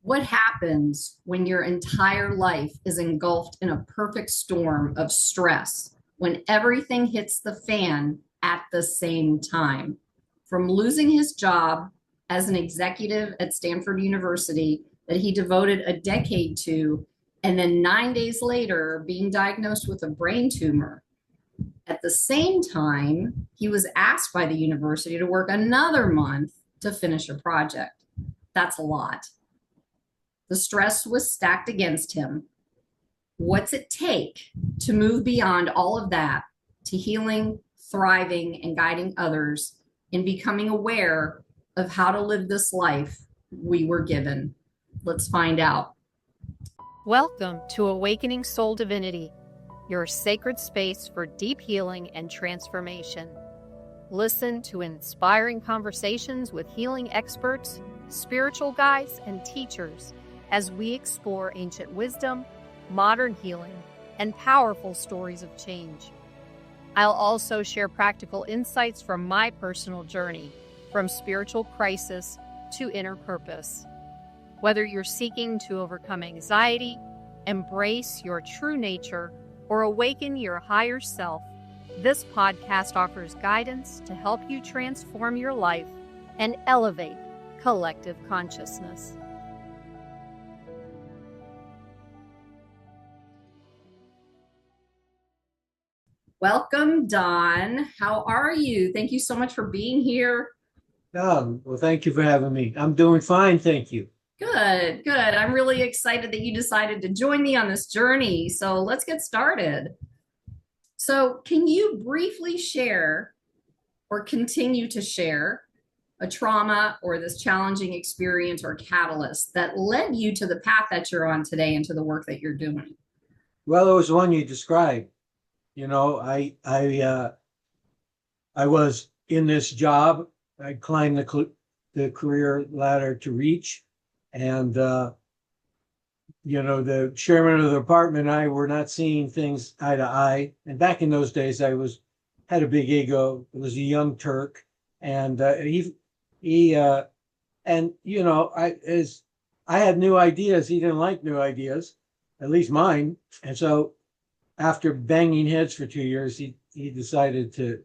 What happens when your entire life is engulfed in a perfect storm of stress, when everything hits the fan at the same time? From losing his job as an executive at Stanford University that he devoted a decade to, and then 9 days later being diagnosed with a brain tumor. At the same time, he was asked by the university to work another month to finish a project. That's a lot. The stress was stacked against him. What's it take to move beyond all of that to healing, thriving, and guiding others in becoming aware of how to live this life we were given? Let's find out. Welcome to Awakening Soul Divinity, your sacred space for deep healing and transformation. Listen to inspiring conversations with healing experts, spiritual guides, and teachers as we explore ancient wisdom, modern healing, and powerful stories of change. I'll also share practical insights from my personal journey, from spiritual crisis to inner purpose. Whether you're seeking to overcome anxiety, embrace your true nature, or awaken your higher self, this podcast offers guidance to help you transform your life and elevate collective consciousness. Welcome, Don. How are you? Thank you so much for being here. Well, thank you for having me. I'm doing fine, thank you. Good, good. I'm really excited that you decided to join me on this journey. So let's get started. So can you briefly share or continue to share a trauma or this challenging experience or catalyst that led you to the path that you're on today and to the work that you're doing? Well, it was one you described. You know, I was in this job. I climbed the career ladder to reach, and the chairman of the department and I were not seeing things eye to eye. And back in those days, I had a big ego. It was a young Turk, and I had new ideas. He didn't like new ideas, at least mine, and so. After banging heads for 2 years, he decided to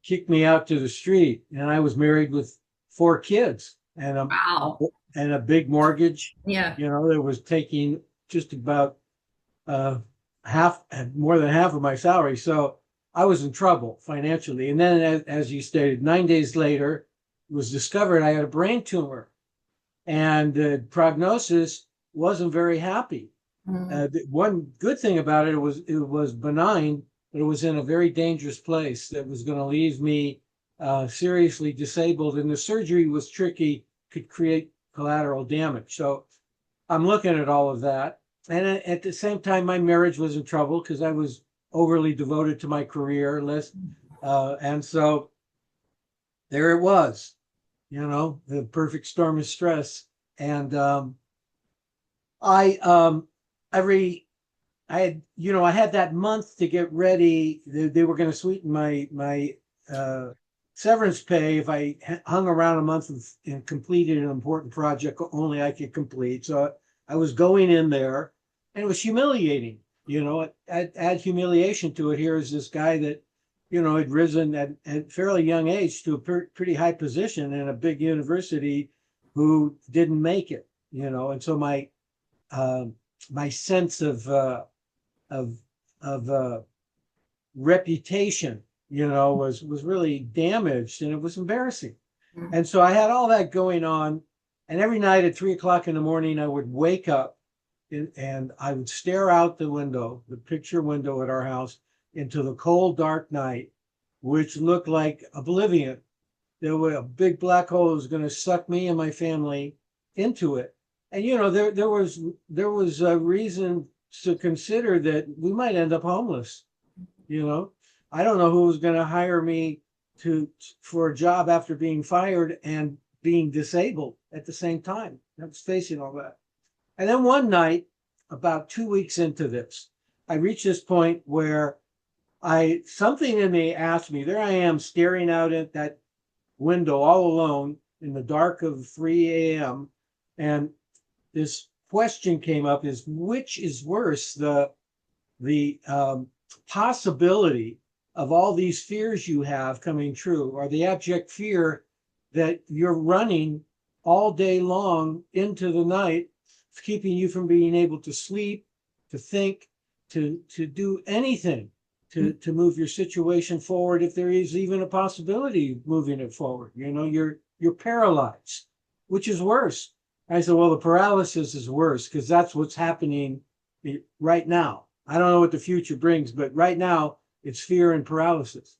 kick me out to the street. And I was married with 4 kids and a big mortgage. Yeah. You know, that was taking just about more than half of my salary. So I was in trouble financially. And then, as you stated, 9 days later, it was discovered I had a brain tumor. And the prognosis wasn't very happy. One good thing about it was benign, but it was in a very dangerous place that was going to leave me seriously disabled. And the surgery was tricky, could create collateral damage. So I'm looking at all of that. And at the same time, my marriage was in trouble because I was overly devoted to my career. And so there it was, the perfect storm of stress. And I had that month to get ready. They were going to sweeten my severance pay if I hung around a month and completed an important project only I could complete. So I was going in there, and it was humiliating. Add humiliation to it. Here is this guy that, had risen at fairly young age to a pretty high position in a big university who didn't make it. And so my sense of reputation, was really damaged, and it was embarrassing. Mm-hmm. And so I had all that going on, and every night at 3:00 in the morning, I would wake up and I would stare out the picture window at our house, into the cold, dark night, which looked like oblivion. There was a big black hole that was going to suck me and my family into it. And there was a reason to consider that we might end up homeless. I don't know who was going to hire me for a job after being fired and being disabled at the same time. I was facing all that. And then one night, about 2 weeks into this, I reached this point where something in me asked me. There I am staring out at that window all alone in the dark of 3 a.m. and this question came up: is which is worse, the possibility of all these fears you have coming true, or the abject fear that you're running all day long into the night, keeping you from being able to sleep, to think, to do anything to move your situation forward, if there is even a possibility of moving it forward. You're paralyzed. Which is worse? I said, well, the paralysis is worse because that's what's happening right now. I don't know what the future brings, but right now it's fear and paralysis.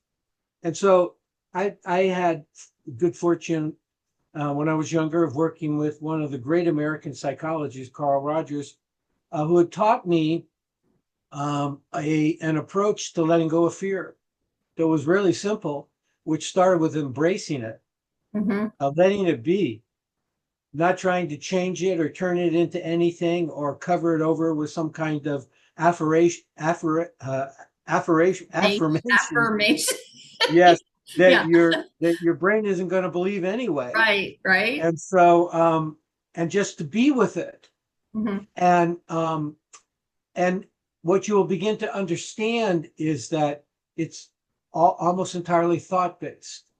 And so I had good fortune when I was younger of working with one of the great American psychologists, Carl Rogers, who had taught me an approach to letting go of fear that was really simple, which started with embracing it, letting it be, not trying to change it or turn it into anything or cover it over with some kind of affirmation. Affirmation. Yes, Yeah. that your brain isn't going to believe anyway. Right. And so, and just to be with it, and what you will begin to understand is that it's almost entirely thought-based,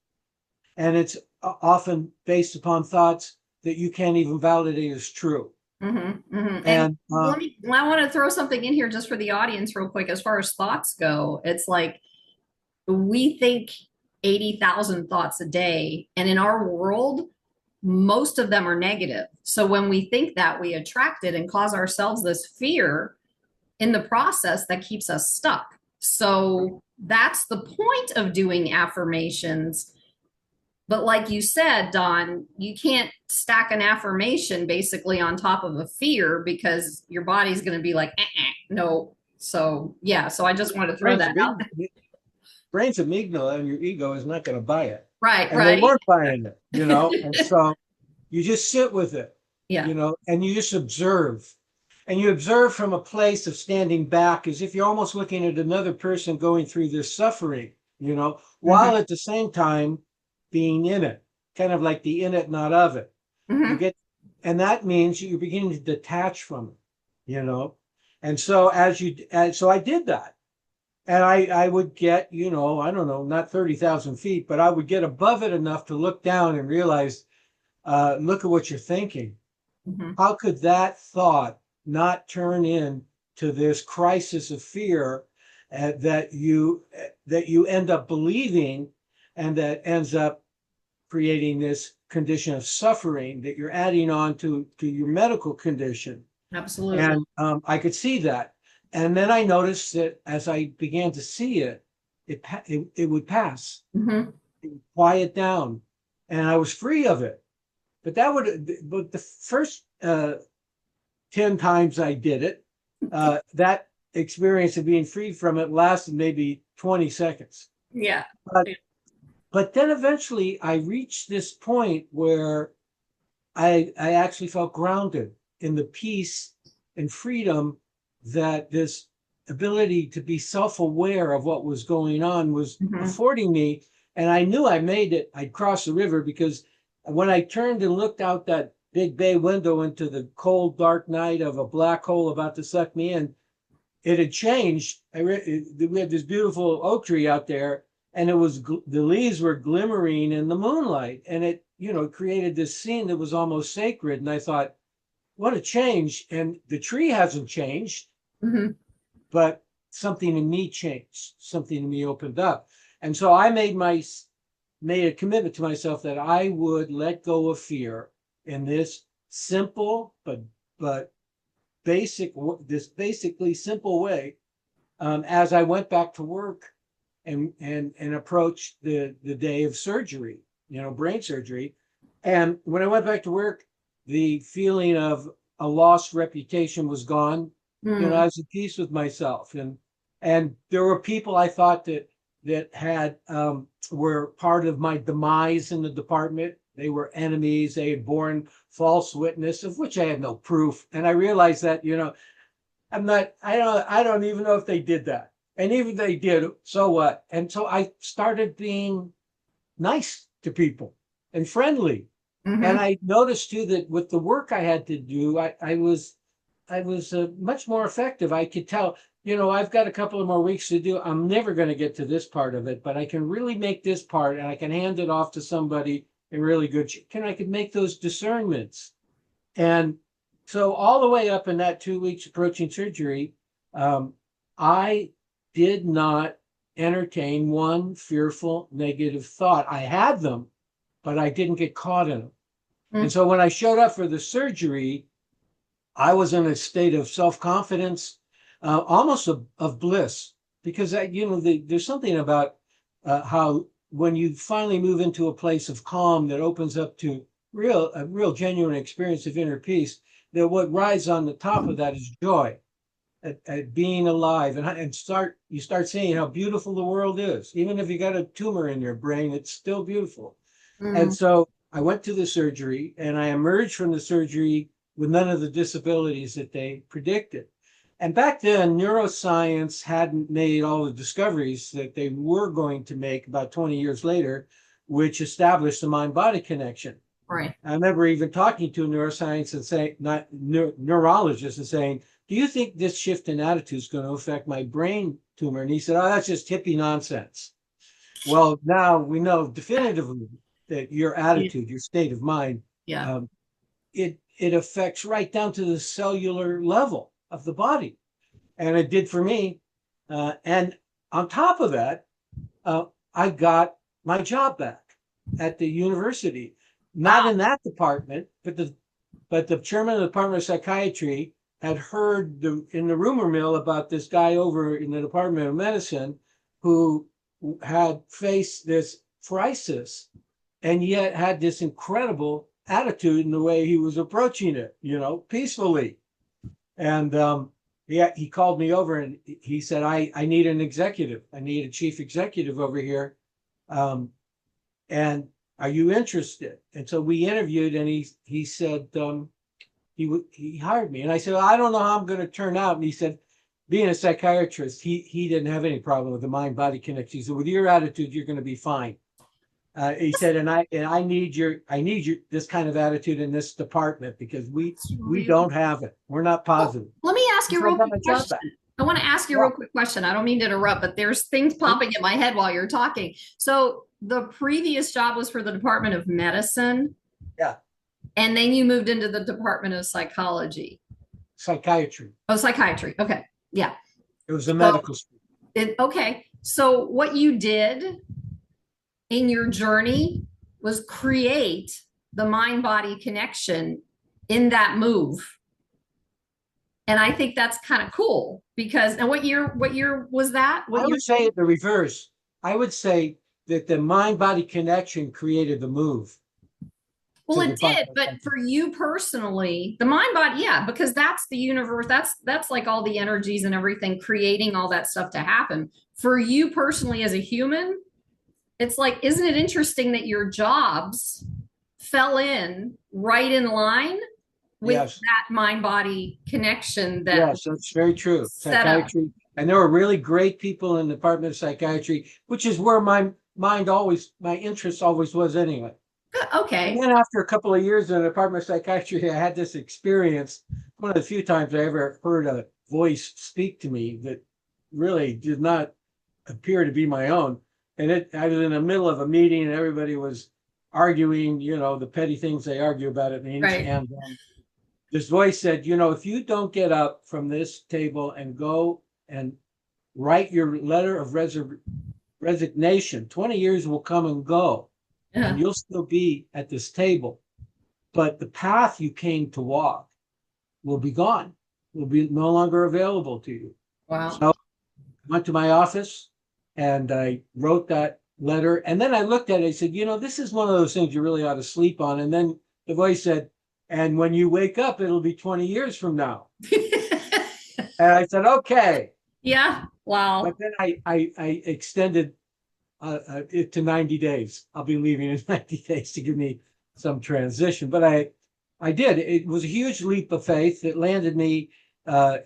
and it's often based upon thoughts that you can't even validate as true. And I want to throw something in here just for the audience real quick. As far as thoughts go, it's like we think 80,000 thoughts a day, and in our world, most of them are negative. So when we think that, we attract it and cause ourselves this fear in the process that keeps us stuck. So that's the point of doing affirmations. But like you said, Don, you can't stack an affirmation basically on top of a fear, because your body's going to be like, no. So yeah, so I just want to throw that out there. Brain's amygdala and your ego is not going to buy it. Right. They weren't buying it, and so you just sit with it, yeah. And you just observe. And you observe from a place of standing back, as if you're almost looking at another person going through this suffering, while at the same time being in it, kind of like the in it, not of it. And that means you're beginning to detach from it, And so so I did that. And I would get, I don't know, not 30,000 feet, but I would get above it enough to look down and realize, look at what you're thinking. How could that thought not turn into this crisis of fear that you end up believing, and that ends up creating this condition of suffering that you're adding on to your medical condition? Absolutely. And I could see that. And then I noticed that as I began to see it, it would pass, it would quiet down, and I was free of it. But the first 10 times I did it, that experience of being free from it lasted maybe 20 seconds. Yeah. But then eventually I reached this point where I actually felt grounded in the peace and freedom that this ability to be self-aware of what was going on was affording me. And I knew I made it. I'd crossed the river, because when I turned and looked out that big bay window into the cold, dark night of a black hole about to suck me in, it had changed. We had this beautiful oak tree out there, and the leaves were glimmering in the moonlight, and it created this scene that was almost sacred. And I thought, what a change. And the tree hasn't changed, but something in me changed. Something in me opened up. And so I made a commitment to myself that I would let go of fear in this simple but basically simple way, as I went back to work and approached the day of surgery, brain surgery. And when I went back to work, the feeling of a lost reputation was gone. I was at peace with myself, and there were people I thought that had were part of my demise in the department. They were enemies. They had borne false witness, of which I had no proof. And I realized that, I don't even know if they did that. And even if they did, so what? And so I started being nice to people and friendly. And I noticed too that with the work I had to do, I was much more effective. I could tell, I've got a couple of more weeks to do. I'm never going to get to this part of it, but I can really make this part, and I can hand it off to somebody in really good shape. I could make those discernments. And so all the way up in that 2 weeks approaching surgery, I did not entertain one fearful negative thought. I had them, but I didn't get caught in them. And so when I showed up for the surgery, I was in a state of self-confidence, almost of bliss, because there's something about how when you finally move into a place of calm that opens up to a real genuine experience of inner peace, that what rides on the top of that is joy at being alive, and you start seeing how beautiful the world is. Even if you got a tumor in your brain, it's still beautiful. And so I went to the surgery, and I emerged from the surgery with none of the disabilities that they predicted. And back then, neuroscience hadn't made all the discoveries that they were going to make about 20 years later, which established the mind-body connection. Right. I remember even talking to a neuroscience and saying, not neurologist, and saying, "Do you think this shift in attitude is going to affect my brain tumor?" And he said, "Oh, that's just hippie nonsense." Well, now we know definitively that your attitude, your state of mind, it affects right down to the cellular level of the body. And it did for me. And on top of that, I got my job back at the university, not in that department, but the chairman of the Department of Psychiatry had heard in the rumor mill about this guy over in the Department of Medicine who had faced this crisis and yet had this incredible attitude in the way he was approaching it, peacefully. And he called me over and he said, I need an executive. I need a chief executive over here. And are you interested? And so we interviewed, and he said, he hired me. And I said, well, I don't know how I'm going to turn out. And he said, being a psychiatrist, he didn't have any problem with the mind-body connection. He said, with your attitude, you're going to be fine. He said, and I need your this kind of attitude in this department, because we don't have it. We're not positive. Well, let me ask you a real quick question. I want to ask you a real quick question. I don't mean to interrupt, but there's things popping in my head while you're talking. So the previous job was for the Department of Medicine. Yeah. And then you moved into the Department of Psychology. Psychiatry. Oh, psychiatry. Okay. Yeah. It was a medical school. Okay. So what you did in your journey was create the mind-body connection in that move. And I think that's kind of cool, because, and what year was that? I would say the reverse. I would say that the mind-body connection created the move. Well, it did, but for you personally, the mind body, because that's the universe. That's like all the energies and everything, creating all that stuff to happen. For you personally as a human, it's like, isn't it interesting that your jobs fell in right in line with that mind body connection? Yes, that's very true. Psychiatry, and there were really great people in the Department of Psychiatry, which is where my interest always was anyway. Okay. And then after a couple of years in the Department of Psychiatry, I had this experience. One of the few times I ever heard a voice speak to me that really did not appear to be my own. And I was in the middle of a meeting and everybody was arguing, the petty things they argue about at meetings. Right. And this voice said, if you don't get up from this table and go and write your letter of resignation, 20 years will come and go. And you'll still be at this table, but the path you came to walk will be gone, will be no longer available to you. Wow. So I went to my office and I wrote that letter. And then I looked at it, I said, this is one of those things you really ought to sleep on. And then the voice said, and when you wake up, it'll be 20 years from now. And I said, okay. Yeah. Wow. But then I extended it to 90 days. I'll be leaving in 90 days to give me some transition. But I did. It was a huge leap of faith. It landed me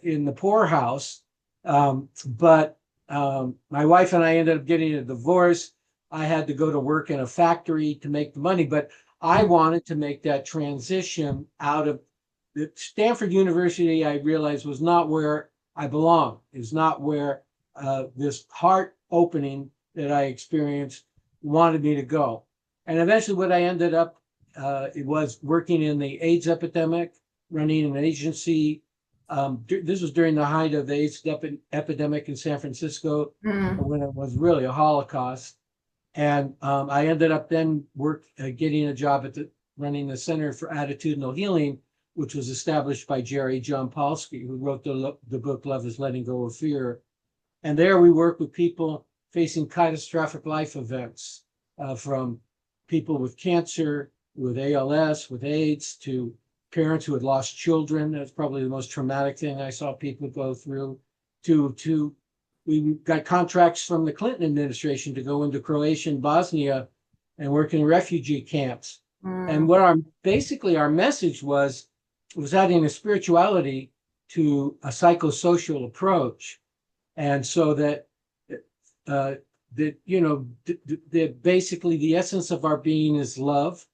in the poorhouse. But my wife and I ended up getting a divorce. I had to go to work in a factory to make the money. But I wanted to make that transition out of the Stanford University. I realized was not where I belong. Is not where this heart opening that I experienced wanted me to go. And eventually, what I ended up it was working in the AIDS epidemic, running an agency. This was during the height of the AIDS epidemic in San Francisco, when it was really a Holocaust. And I ended up then getting a job at running the Center for Attitudinal Healing, which was established by Jerry John Polsky, who wrote the book Love is Letting Go of Fear. And there we work with people facing catastrophic life events, from people with cancer, with ALS, with AIDS, to parents who had lost children. That's probably the most traumatic thing I saw people go through. We got contracts from the Clinton administration to go into Croatia and Bosnia and work in refugee camps. And what our message was adding a spirituality to a psychosocial approach. And so that basically the essence of our being is love,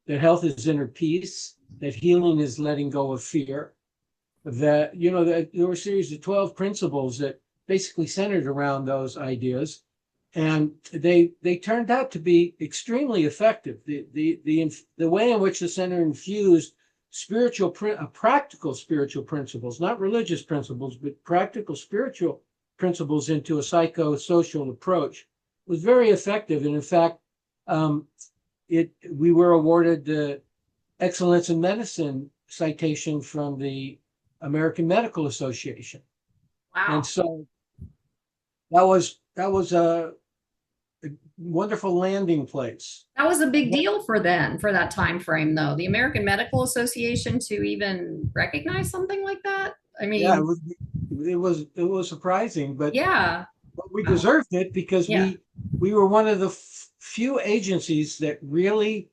that health is inner peace, that healing is letting go of fear, that there were a series of 12 principles that basically centered around those ideas, and they turned out to be extremely effective. The way in which the center infused practical spiritual principles, not religious principles, but practical spiritual principles into a psychosocial approach was very effective. And in fact, we were awarded the Excellence in Medicine citation from the American Medical Association. Wow. And so that was a wonderful landing place. That was a big deal for that time frame, though. The American Medical Association to even recognize something like that. I mean, yeah, it was surprising, but yeah, but we deserved it because we were one of the few agencies that really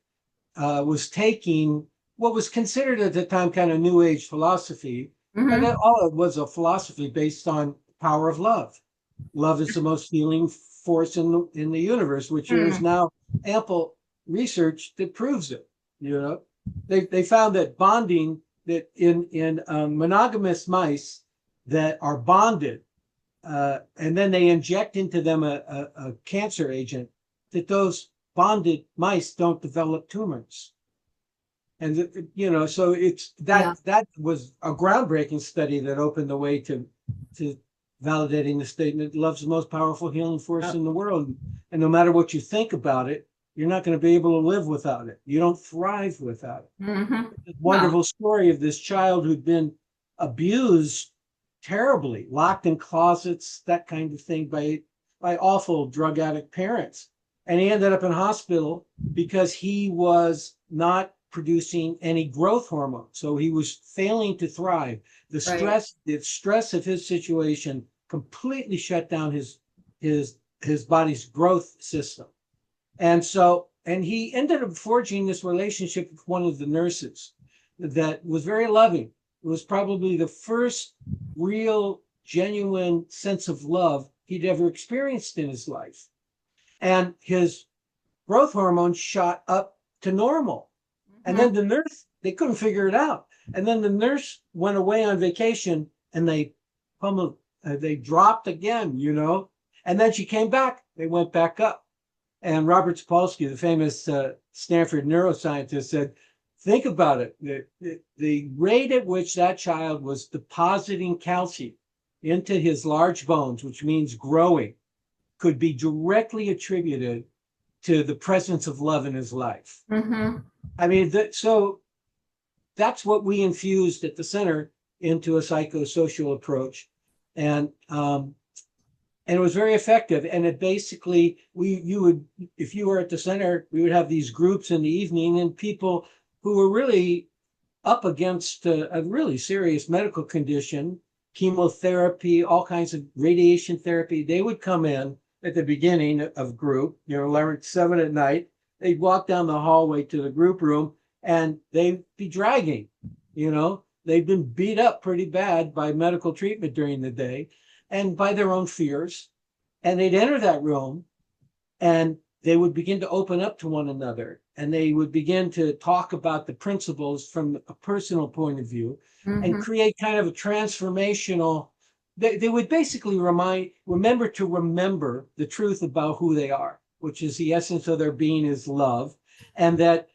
was taking what was considered at the time kind of new age philosophy, and all it was a philosophy based on power of love. Love is the most healing force in the universe, which there is now ample research that proves it. They found that bonding, that in monogamous mice that are bonded, and then they inject into them a cancer agent, that those bonded mice don't develop tumors. And so that was a groundbreaking study that opened the way to validating the statement, love's the most powerful healing force in the world. And no matter what you think about it, you're not going to be able to live without it. You don't thrive without it. Wonderful story of this child who'd been abused terribly, locked in closets, that kind of thing, by awful drug addict parents. And he ended up in hospital because he was not producing any growth hormone. So he was failing to thrive. The stress of his situation completely shut down his body's growth system. And he ended up forging this relationship with one of the nurses that was very loving. It was probably the first real, genuine sense of love he'd ever experienced in his life. And his growth hormone shot up to normal. And then the nurse, they couldn't figure it out. And then the nurse went away on vacation and they dropped again, And then she came back, they went back up. And Robert Sapolsky, the famous Stanford neuroscientist, said, think about it. The rate at which that child was depositing calcium into his large bones, which means growing, could be directly attributed to the presence of love in his life. I mean, so that's what we infused at the center into a psychosocial approach. And it was very effective. And it basically, if you were at the center, we would have these groups in the evening, and people who were really up against a really serious medical condition, chemotherapy, all kinds of radiation therapy, they would come in at the beginning of group, around 7 at night. They'd walk down the hallway to the group room and they'd be dragging, they'd been beat up pretty bad by medical treatment during the day and by their own fears. And they'd enter that room and they would begin to open up to one another. and they would begin to talk about the principles from a personal point of view and create kind of a transformational. They would basically remember the truth about who they are, which is the essence of their being is love, and that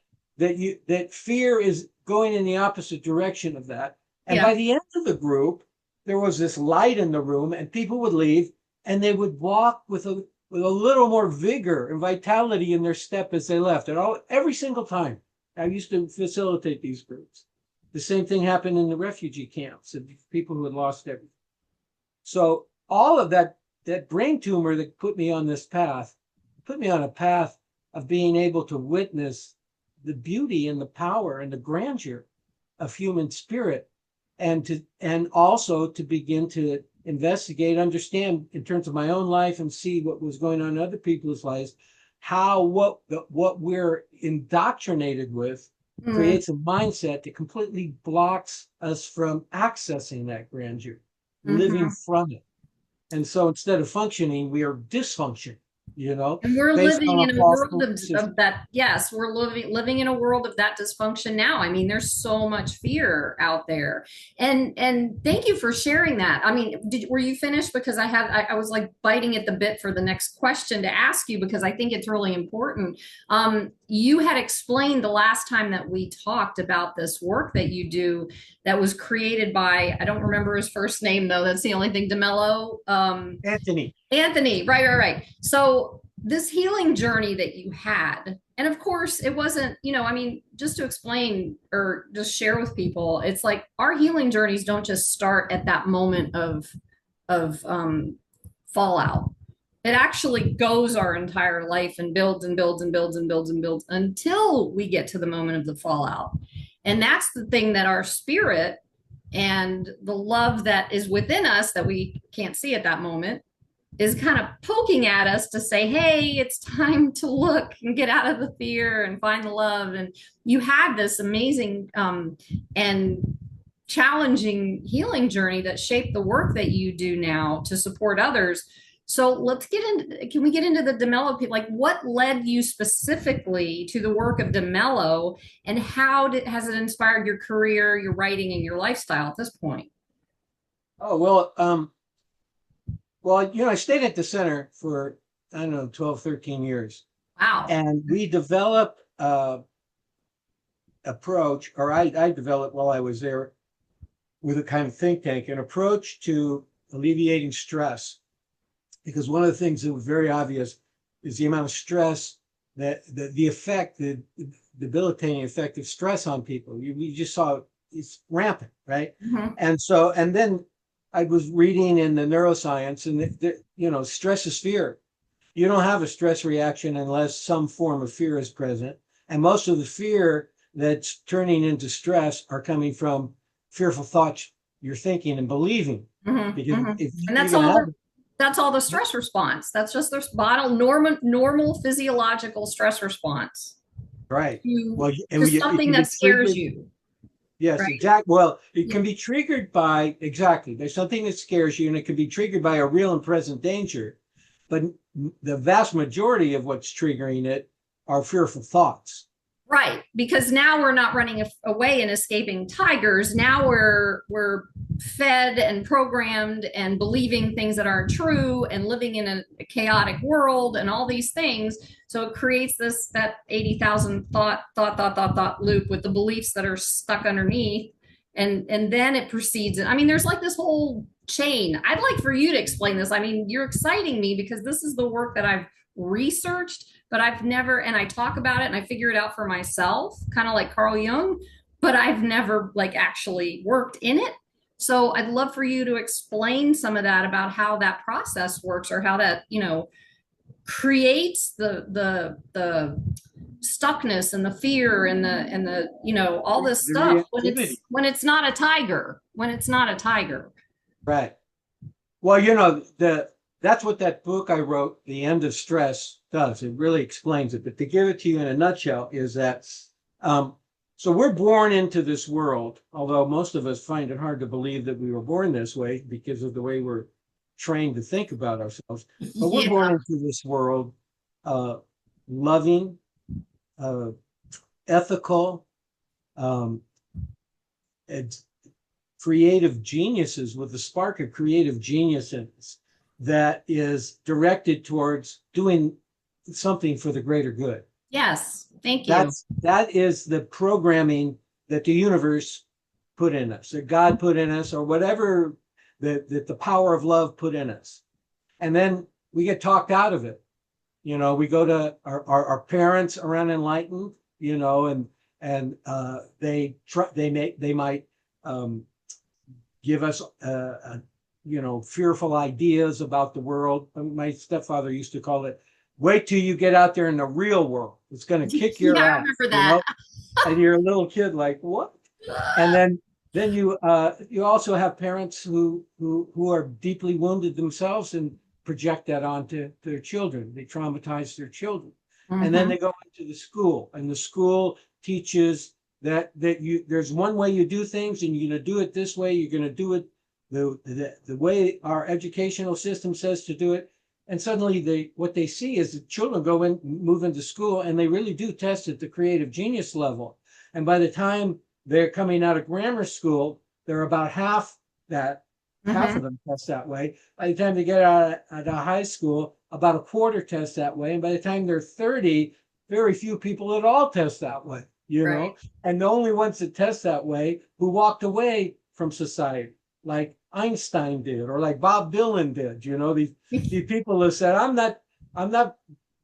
fear is going in the opposite direction of that. And by the end of the group, there was this light in the room, and people would leave, and they would walk with a little more vigor and vitality in their step as they left. And every single time I used to facilitate these groups. The same thing happened in the refugee camps of people who had lost everything. So all of that brain tumor that put me on this path, put me on a path of being able to witness the beauty and the power and the grandeur of human spirit, and also to begin to investigate, understand in terms of my own life and see what was going on in other people's lives, how what we're indoctrinated with creates a mindset that completely blocks us from accessing that grandeur, living from it. And so instead of functioning, we are dysfunctioning. And we're living in a world of that. Yes, we're living in a world of that dysfunction now. I mean, there's so much fear out there. And thank you for sharing that. I mean, were you finished? Because I was like biting at the bit for the next question to ask you, because I think it's really important. You had explained the last time that we talked about this work that you do that was created by, I don't remember his first name though. That's the only thing. De Mello. Anthony. Right. So this healing journey that you had, and of course it wasn't, I mean, just to explain or just share with people, it's like our healing journeys don't just start at that moment of fallout. It actually goes our entire life and builds and builds and builds and builds and builds until we get to the moment of the fallout. And that's the thing that our spirit and the love that is within us that we can't see at that moment is kind of poking at us to say, hey, it's time to look and get out of the fear and find the love. And you had this amazing and challenging healing journey that shaped the work that you do now to support others. So let's can we get into the De Mello, like what led you specifically to the work of De Mello, and how has it inspired your career, your writing, and your lifestyle at this point? Oh, well, I stayed at the center for, 12, 13 years. Wow. And we developed approach, or I developed while I was there with a kind of think tank, an approach to alleviating stress. Because one of the things that was very obvious is the amount of stress that the debilitating effect of stress on people. We just saw it's rampant, right? And then I was reading in the Neuroscience, and stress is fear. You don't have a stress reaction unless some form of fear is present. And most of the fear that's turning into stress are coming from fearful thoughts you're thinking and believing. And that's all the stress response. That's just the normal physiological stress response. Right. To something that scares you. Yes, right? Exactly. Well, it can be triggered by, there's something that scares you, and it can be triggered by a real and present danger. But the vast majority of what's triggering it are fearful thoughts. Right, because now we're not running away and escaping tigers. Now we're fed and programmed and believing things that aren't true and living in a chaotic world and all these things. So it creates that 80,000 thought loop with the beliefs that are stuck underneath. And then it proceeds. I mean, there's like this whole chain. I'd like for you to explain this. I mean, you're exciting me because this is the work that I've researched, but I've never, and I talk about it and I figure it out for myself, kind of like Carl Jung, but I've never actually worked in it. So I'd love for you to explain some of that about how that process works, or how that, creates the stuckness and the fear and the all this stuff when it's not a tiger, Right. Well, that's what that book I wrote, The End of Stress, does. It really explains it. But to give it to you in a nutshell is that, so we're born into this world, although most of us find it hard to believe that we were born this way because of the way we're trained to think about ourselves. But we're born into this world loving, ethical, um, and creative geniuses with a spark of creative genius in us that is directed towards doing something for the greater good. Yes, thank you. That is the programming that the universe put in us, that God put in us, or whatever that the power of love put in us. And then we get talked out of it. You know, we go to our parents are unenlightened, you know, and they might give us you know, fearful ideas about the world. My stepfather used to call it, wait till you get out there in the real world. It's going to kick your Yeah, I ass. remember You that. know? And you're a little kid like, what? And then you also have parents who are deeply wounded themselves and project that onto their children. They traumatize their children. And then they go into the school, and the school teaches that there's one way you do things, and you're going to do it this way. You're going to do it the way our educational system says to do it. And suddenly what they see is the children move into school, and they really do test at the creative genius level. And by the time they're coming out of grammar school, they're about half of them test that way. By the time they get out of high school, about a quarter test that way. And by the time they're 30, very few people at all test that way, you know? And the only ones that test that way who walked away from society, like Einstein did, or like Bob Dylan did, you know, these people who said, I'm not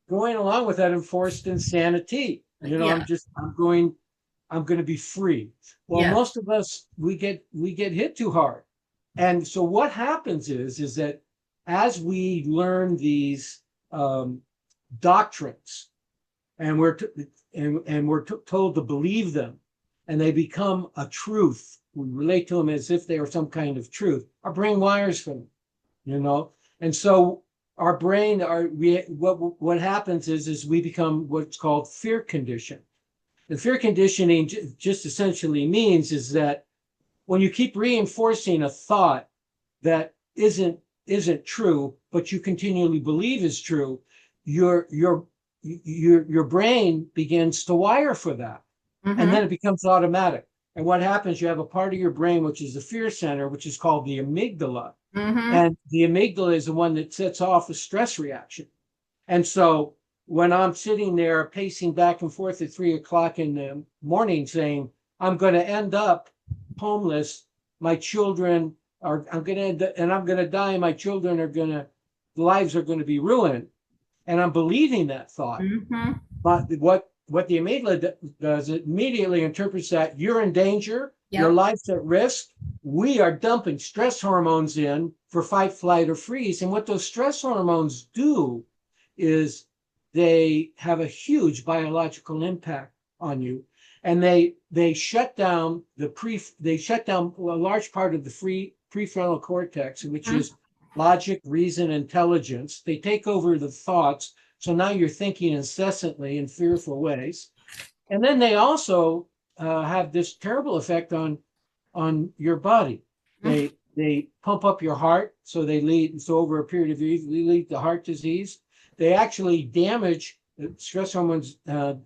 going along with that enforced insanity. You know, I'm going to be free. Well, most of us, we get hit too hard. And so what happens is that as we learn these doctrines, and we're told to believe them, and they become a truth, we relate to them as if they are some kind of truth. Our brain wires for them, you know. And so our brain, what happens is we become what's called fear conditioned. And fear conditioning just essentially means is that when you keep reinforcing a thought that isn't true, but you continually believe is true, your brain begins to wire for that. And then it becomes automatic. And what happens, you have a part of your brain, which is the fear center, which is called the amygdala. And the amygdala is the one that sets off a stress reaction. And so when I'm sitting there pacing back and forth at 3 o'clock in the morning saying, I'm going to end up homeless, my children are, I'm going to die, and my children lives are going to be ruined. And I'm believing that thought. But what the amygdala does, it immediately interprets that you're in danger, your life's at risk. We are dumping stress hormones in for fight, flight, or freeze. And what those stress hormones do is they have a huge biological impact on you. And they shut down a large part of the prefrontal cortex, which is logic, reason, intelligence. They take over the thoughts. So now you're thinking incessantly in fearful ways. And then they also have this terrible effect on your body. They pump up your heart, so over a period of years, they lead to heart disease. They actually damage stress hormones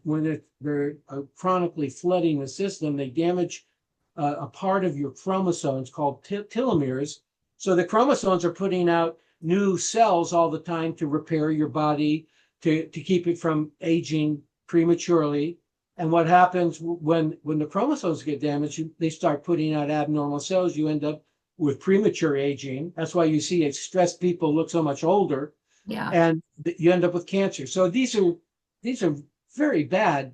when they're chronically flooding the system. They damage a part of your chromosomes called telomeres. So the chromosomes are putting out new cells all the time to repair your body, to keep it from aging prematurely. And what happens when the chromosomes get damaged, they start putting out abnormal cells. You end up with premature aging. That's why you see stressed people look so much older. And you end up with cancer. So these are very bad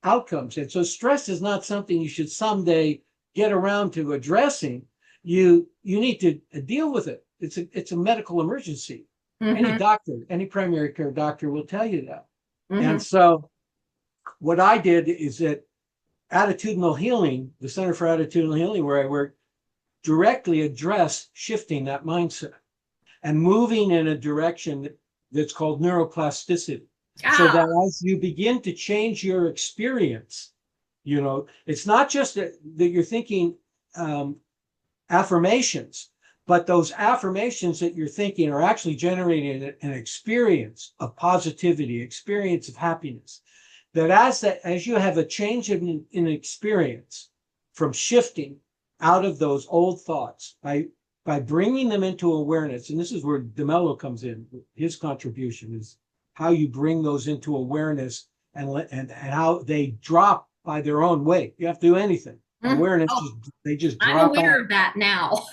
outcomes. And so stress is not something you should someday get around to addressing. You need to deal with it. It's a medical emergency. Any doctor, any primary care doctor will tell you that. And so what I did is that Attitudinal Healing, the Center for Attitudinal Healing, where I work, directly address shifting that mindset and moving in a direction that's called neuroplasticity. So that as you begin to change your experience, you know, it's not just that you're thinking affirmations, but those affirmations that you're thinking are actually generating an experience of positivity, experience of happiness. that as you have a change in experience from shifting out of those old thoughts by bringing them into awareness, and this is where De Mello comes in. His contribution is how you bring those into awareness and how they drop by their own weight. You have to do anything. Awareness, they just drop out. I'm aware of that now.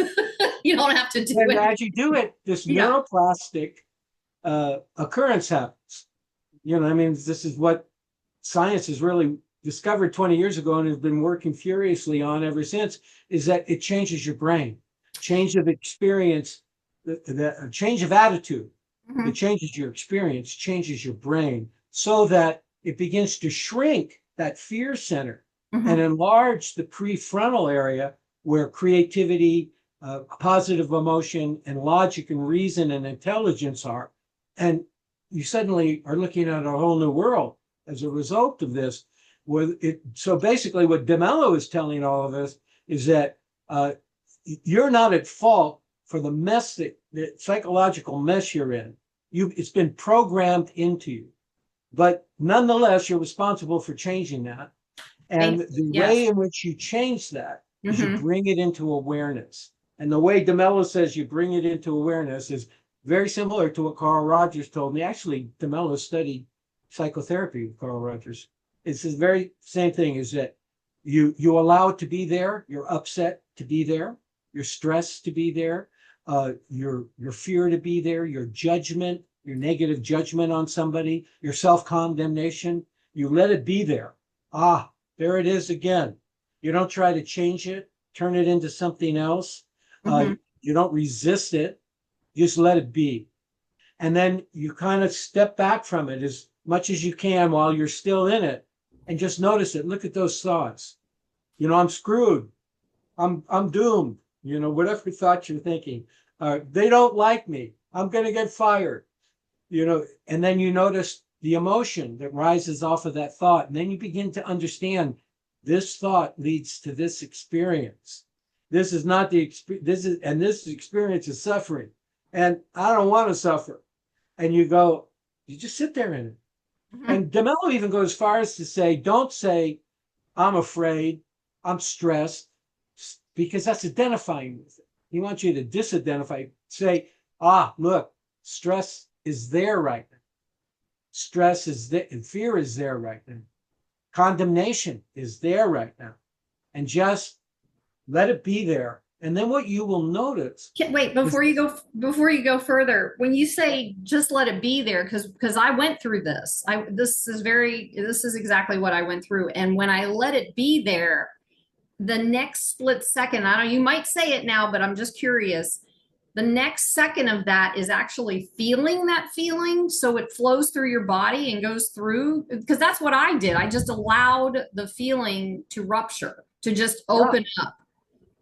You don't have to do it. And as you do it, this neuroplastic occurrence happens. You know, I mean, this is what science has really discovered 20 years ago and has been working furiously on ever since, is that it changes your brain. Change of experience, the change of attitude, it changes your experience, changes your brain, so that it begins to shrink that fear center and enlarge the prefrontal area where creativity, positive emotion, and logic and reason and intelligence are. And you suddenly are looking at a whole new world as a result of this. So basically what De Mello is telling all of us is that you're not at fault for the mess, the psychological mess you're in. It's been programmed into you. But nonetheless, you're responsible for changing that. And the way in which you change that is you bring it into awareness. And the way De Mello says you bring it into awareness is very similar to what Carl Rogers told me. Actually, De Mello studied psychotherapy with Carl Rogers. It's the very same thing, is that you allow it to be there, your upset to be there, your stress to be there, your fear to be there, your judgment, your negative judgment on somebody, your self-condemnation. You let it be there. There it is again. You don't try to change it, turn it into something else. You don't resist it. Just let it be. And then you kind of step back from it as much as you can while you're still in it, and just notice it. Look at those thoughts. You know, I'm screwed. I'm doomed. You know, whatever thoughts you're thinking. They don't like me. I'm going to get fired. You know, and then you notice the emotion that rises off of that thought. And then you begin to understand this thought leads to this experience. This is not the experience. This experience is suffering. And I don't want to suffer. And you just sit there in it. And De Mello even goes as far as to say, don't say, I'm afraid, I'm stressed, because that's identifying with it. He wants you to disidentify, say, look, stress is there right now. Stress is there, and fear is there right now. Condemnation is there right now. And just let it be there. And then what you will notice. Wait, before you go further, when you say just let it be there, because I went through this. This is exactly what I went through. And when I let it be there, the next split second, I don't know, you might say it now, but I'm just curious. The next second of that is actually feeling that feeling. So it flows through your body and goes through, because that's what I did. I just allowed the feeling to rupture, to just open up.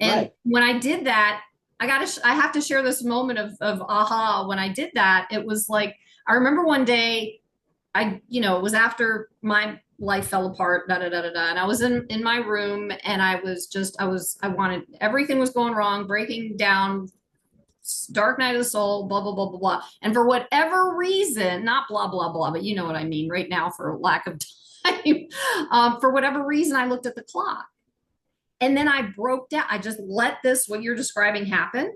And when I did that, I have to share this moment of aha. When I did that, it was like, I remember one day, it was after my life fell apart, and I was in my room, and I wanted, everything was going wrong, breaking down, dark night of the soul, blah, blah, blah, blah, blah. And for whatever reason, not blah, blah, blah, but you know what I mean right now for lack of time, for whatever reason, I looked at the clock. And then I broke down. I just let what you're describing happen.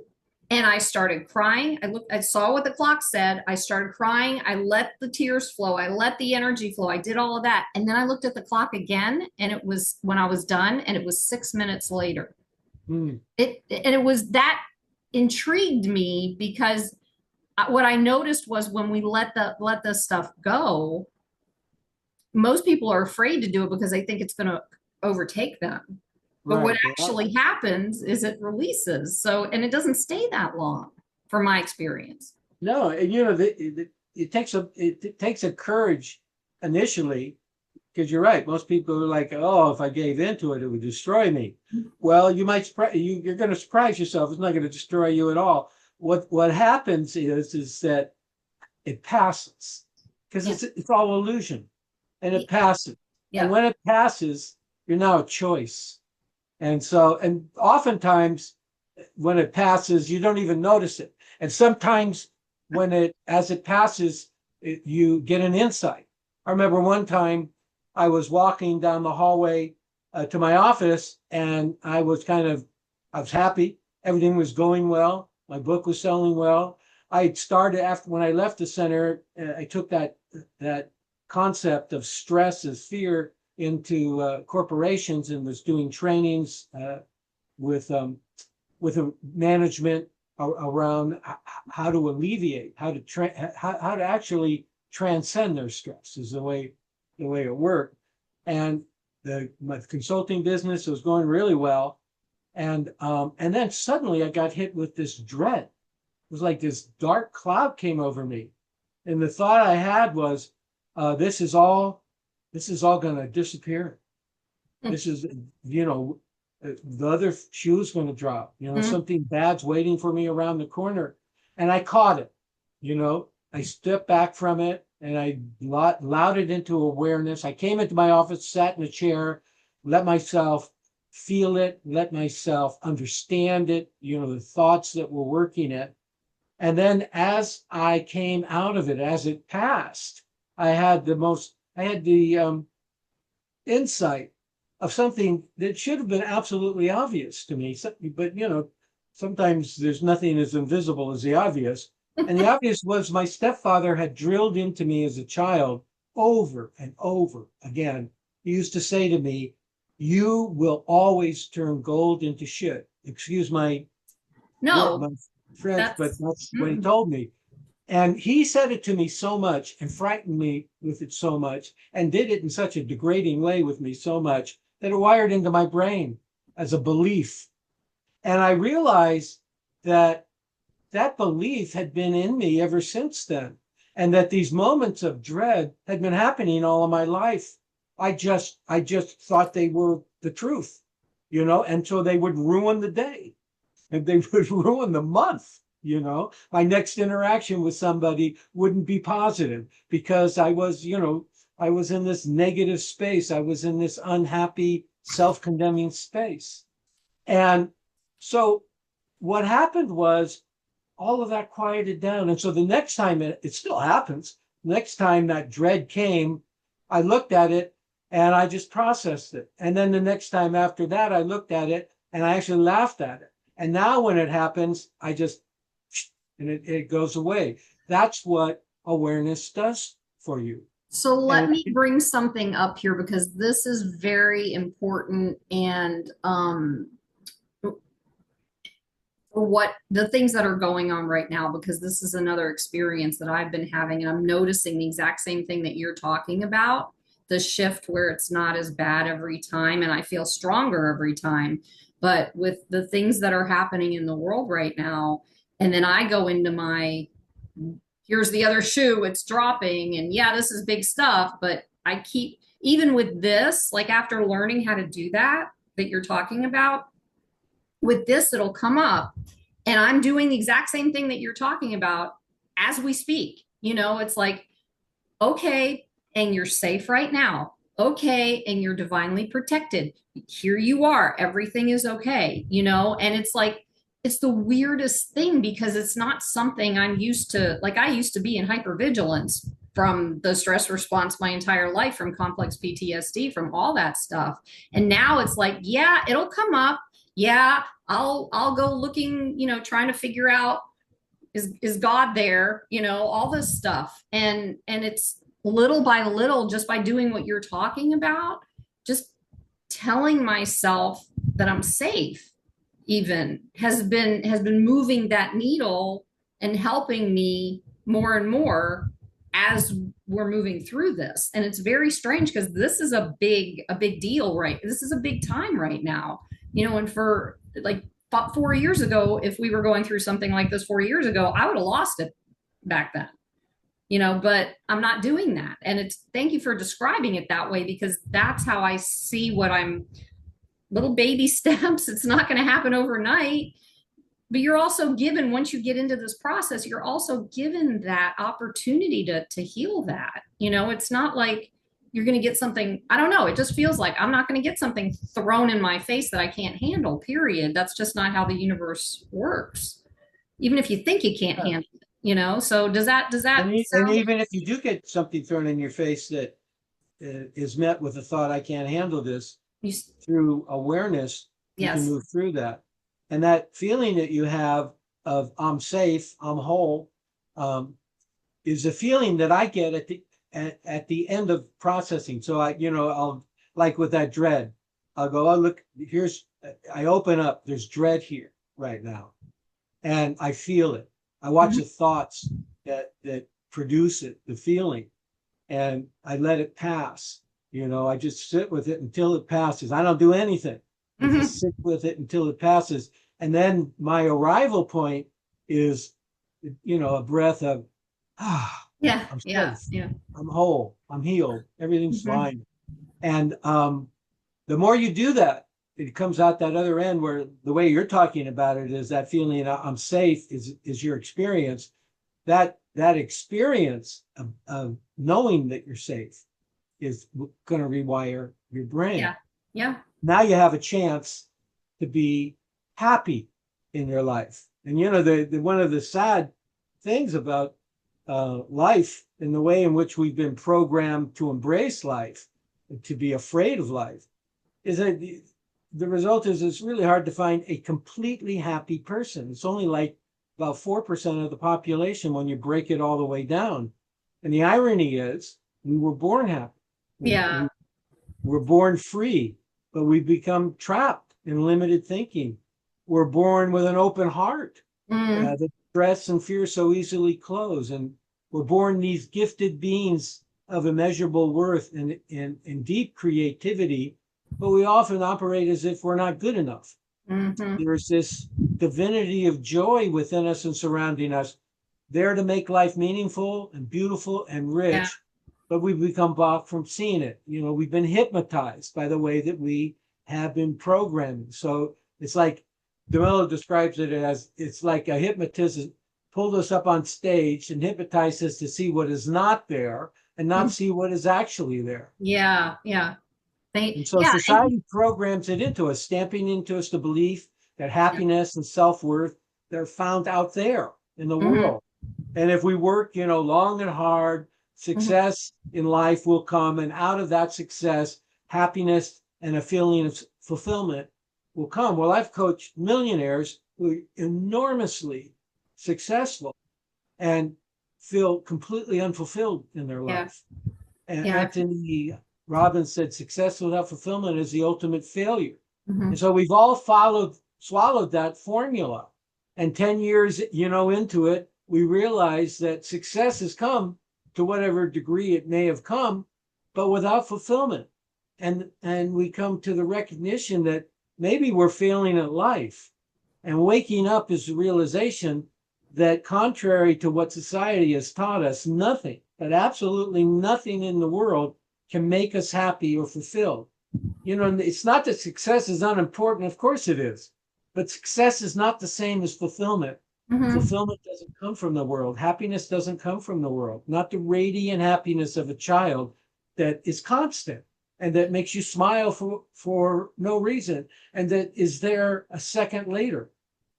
And I started crying. I saw what the clock said. I started crying. I let the tears flow. I let the energy flow. I did all of that. And then I looked at the clock again, and it was when I was done, and it was 6 minutes later. It was that intrigued me, because what I noticed was when we let the stuff go, most people are afraid to do it because they think it's going to overtake them. But what actually happens is it releases. And it doesn't stay that long, from my experience. No, it takes a courage initially, because you're right. Most people are like, oh, if I gave into it, it would destroy me. Well, you're going to surprise yourself. It's not going to destroy you at all. What happens is that it passes, because it's all illusion, and it passes. And when it passes, you're now a choice. And oftentimes when it passes, you don't even notice it. And sometimes as it passes, you get an insight. I remember one time I was walking down the hallway to my office, and I was happy. Everything was going well. My book was selling well. I started after when I left the center, I took that concept of stress as fear into corporations and was doing trainings with a management around how to alleviate, how to actually transcend their stress is the way it worked. And my consulting business was going really well. And then suddenly I got hit with this dread. It was like this dark cloud came over me. And the thought I had was, this is all going to disappear. This is, the other shoe's going to drop, something bad's waiting for me around the corner. And I caught it, I stepped back from it and I allowed it into awareness. I came into my office, sat in a chair, let myself feel it, let myself understand it, the thoughts that were working it. And then as I came out of it, as it passed, I had the insight of something that should have been absolutely obvious to me. But, sometimes there's nothing as invisible as the obvious. And the obvious was my stepfather had drilled into me as a child over and over again. He used to say to me, "You will always turn gold into shit." Excuse my French, but that's what he told me. And he said it to me so much and frightened me with it so much and did it in such a degrading way with me so much that it wired into my brain as a belief. And I realized that belief had been in me ever since then, and that these moments of dread had been happening all of my life. I just thought they were the truth, and so they would ruin the day and they would ruin the month. My next interaction with somebody wouldn't be positive because I was in this negative space. I was in this unhappy, self-condemning space. And so what happened was all of that quieted down. And so the next time, it still happens, next time that dread came, I looked at it and I just processed it. And then the next time after that, I looked at it and I actually laughed at it. And now when it happens, and it goes away. That's what awareness does for you. So let me bring something up here because this is very important, and what the things that are going on right now, because this is another experience that I've been having, and I'm noticing the exact same thing that you're talking about, the shift where it's not as bad every time and I feel stronger every time. But with the things that are happening in the world right now, and then I go into here's the other shoe, it's dropping. And yeah, this is big stuff, but I keep, even with this, like after learning how to do that you're talking about, with this, it'll come up and I'm doing the exact same thing that you're talking about as we speak. It's like, okay, and you're safe right now. Okay, and you're divinely protected. Here you are. Everything is okay, and it's like, it's the weirdest thing because it's not something I'm used to. Like I used to be in hypervigilance from the stress response my entire life, from complex PTSD, from all that stuff. And now it's like, yeah, it'll come up. Yeah, I'll go looking, trying to figure out, is God there? All this stuff. And it's little by little, just by doing what you're talking about, just telling myself that I'm safe even has been moving that needle and helping me more and more as we're moving through this. And it's very strange because this is a big deal, right? This is a big time right now, and for like 4 years ago, if we were going through something like this 4 years ago, I would have lost it back then, but I'm not doing that. And thank you for describing it that way, because that's how I see what I'm, little baby steps. It's not going to happen overnight, but you're also given, once you get into this process, you're also given that opportunity to heal that. It's not like you're going to get something, I don't know. It just feels like I'm not going to get something thrown in my face that I can't handle, period. That's just not how the universe works. Even if you think you can't handle it, so does that, and even if you do get something thrown in your face that is met with the thought, I can't handle this, You, through awareness, you can yes. move through that. And that feeling that you have of I'm safe, I'm whole, is a feeling that I get at the end of processing. So I'll, like with that dread, I'll go, oh, look, I open up, there's dread here right now. And I feel it. I watch Mhm. the thoughts that produce it, the feeling, and I let it pass. I just sit with it until it passes. I don't do anything. I Mhm. just sit with it until it passes. And then my arrival point is, a breath of, Yeah, I'm yeah, safe. yeah. I'm whole. I'm healed. Everything's Mhm. fine. And the more you do that, it comes out that other end where the way you're talking about it is that feeling I'm safe is your experience. That experience of knowing that you're safe is going to rewire your brain. Yeah, yeah. Now you have a chance to be happy in your life. And the one of the sad things about life and the way in which we've been programmed to embrace life, to be afraid of life, is that the result is it's really hard to find a completely happy person. It's only like about 4% of the population when you break it all the way down. And the irony is we were born happy. Yeah. We were born free, but we become trapped in limited thinking. We're born with an open heart Mm. that stress and fear so easily close. And we're born these gifted beings of immeasurable worth and deep creativity, but we often operate as if we're not good enough. Mhm. There's this divinity of joy within us and surrounding us, there to make life meaningful and beautiful and Yeah. rich, but we've become blocked from seeing it. We've been hypnotized by the way that we have been programming. So it's like De Mello describes it as, it's like a hypnotist pulled us up on stage and hypnotized us to see what is not there and not Mhm. see what is actually there. Yeah, yeah. And so Yeah, and society programs it into us, stamping into us the belief that happiness and self-worth, they're found out there in the mhm, world. And if we work, long and hard, mhm. success in life will come. And out of that success, happiness and a feeling of fulfillment will come. Well, I've coached millionaires who are enormously successful and feel completely unfulfilled in their Yeah, life. And yeah. Anthony Robbins said, success without fulfillment is the ultimate failure. And Mhm. so we've all swallowed that formula. And 10 years, into it, we realize that success has come to whatever degree it may have come, but without fulfillment. And we come to the recognition that maybe we're failing at life. And waking up is the realization that, contrary to what society has taught us, nothing, but absolutely nothing in the world can make us happy or fulfilled. It's not that success is unimportant. Of course it is. But success is not the same as fulfillment. Mhm. Fulfillment doesn't come from the world. Happiness doesn't come from the world. Not the radiant happiness of a child that is constant and that makes you smile for no reason and that is there a second later.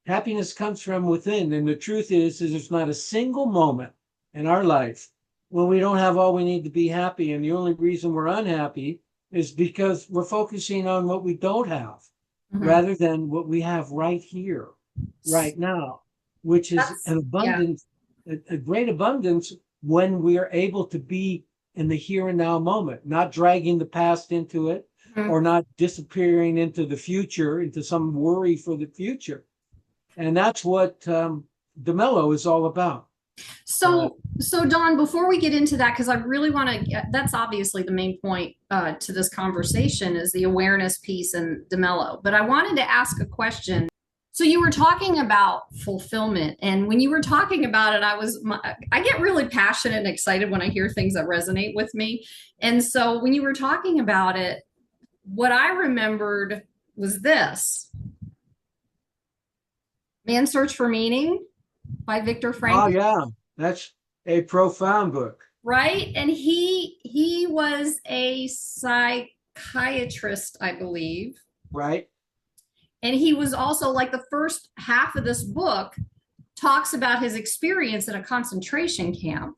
Happiness comes from within. And the truth is there's not a single moment in our life when we don't have all we need to be happy. And the only reason we're unhappy is because we're focusing on what we don't have Mhm. rather than what we have right here, right now, which is That's an yeah. abundance, a great abundance when we are able to be in the here and now moment, not dragging the past into it Mhm. or not disappearing into the future, into some worry for the future. And that's what De Mello is all about. Uh, So Don, before we get into that, because I really want to, that's obviously the main point to this conversation is the awareness piece and De Mello. But I wanted to ask a question. So you were talking about fulfillment, and when you were talking about it, I get really passionate and excited when I hear things that resonate with me. And so when you were talking about it, what I remembered was this: Man's Search for Meaning by Viktor oh Frankl. yeah, that's a profound book, Right, and he was a psychiatrist, I believe, right? and he was also, like, the first half of this book talks about his experience in a concentration camp,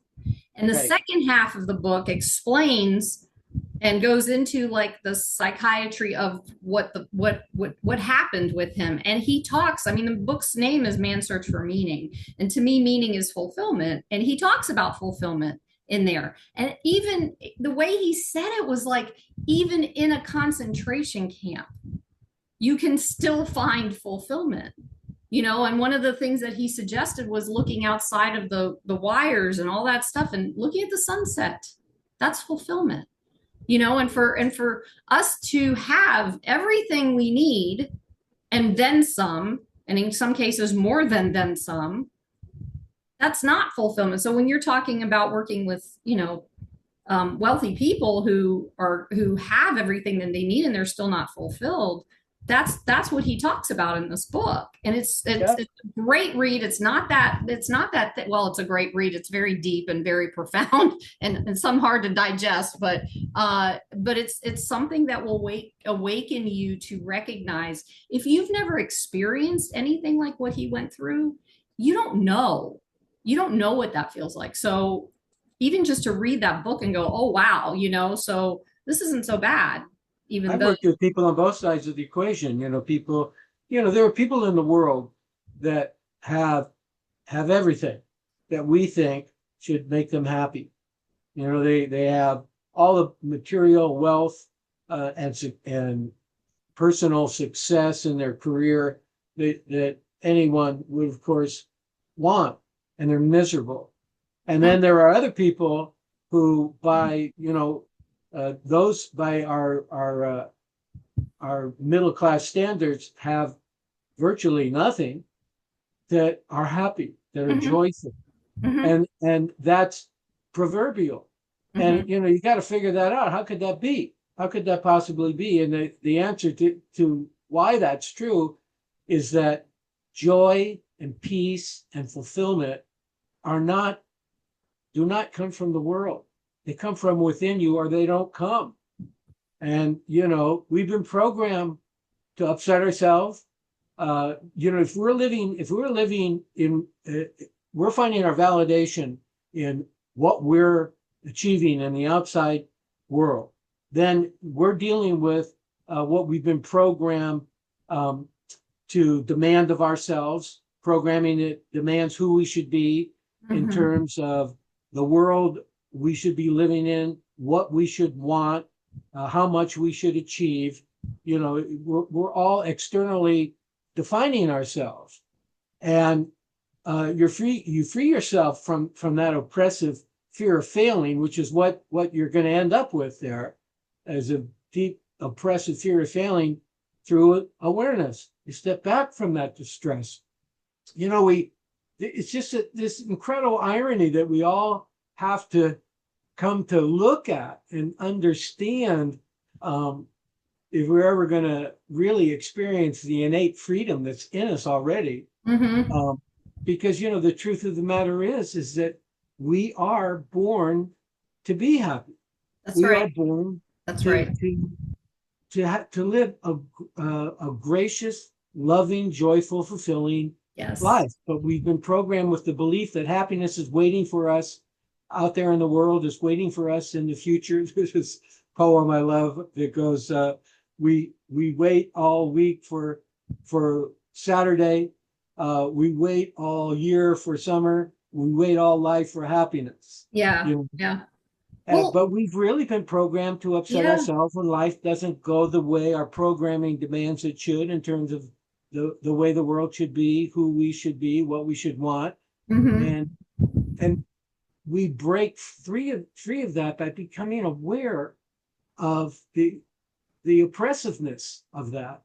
and the Right. second half of the book explains and goes into like the psychiatry of what happened with him. And he talks, I mean, the book's name is Man's Search for Meaning, and to me meaning is fulfillment, and he talks about fulfillment in there. And even the way he said it was like, even in a concentration camp you can still find fulfillment, you know. And one of the things that he suggested was looking outside of the wires and all that stuff and looking at the sunset. That's fulfillment, you know. And for us to have everything we need and then some, and in some cases more than some, that's not fulfillment. So when you're talking about working with, you know, wealthy people who have everything that they need and they're still not fulfilled, that's what he talks about in this book. And it's a great read. It's not that well, it's a great read. It's very deep and very profound and some hard to digest, but it's something that will awaken you to recognize, if you've never experienced anything like what he went through, you don't know what that feels like. So even just to read that book and go, oh wow, you know, so this isn't so bad. Even I've worked with people on both sides of the equation. You know, people, you know, there are people in the world that have everything that we think should make them happy. You know, they have all the material wealth and personal success in their career that anyone would, of course, want, and they're miserable. And then there are other people who, by, you know, those by our middle class standards, have virtually nothing, that are happy, that are joyful, and that's proverbial. And you know, you got to figure that out. How could that be? How could that possibly be? And the answer to why that's true is that joy and peace and fulfillment do not come from the world. They come from within you, or they don't come. And, you know, we've been programmed to upset ourselves. You know, if we're living in, we're finding our validation in what we're achieving in the outside world, then we're dealing with what we've been programmed to demand of ourselves. Programming that demands who we should be in terms of the world we should be living in, what we should want, how much we should achieve. You know, we're all externally defining ourselves, and you free yourself from that oppressive fear of failing, which is what you're going to end up with there, as a deep oppressive fear of failing, through awareness. You step back from that distress. You know, it's just this incredible irony that we all have to come to look at and understand, if we're ever going to really experience the innate freedom that's in us already. Because, you know, the truth of the matter is that we are born to be happy. That's right. We are born to live a gracious, loving, joyful, fulfilling life. But we've been programmed with the belief that happiness is waiting for us out there in the world, is waiting for us in the future. There's this poem I love that goes, we wait all week for Saturday. We wait all year for summer. We wait all life for happiness. Yeah. You know? Yeah. But we've really been programmed to upset ourselves when life doesn't go the way our programming demands it should, in terms of the way the world should be, who we should be, what we should want. And we break free of that by becoming aware of the oppressiveness of that.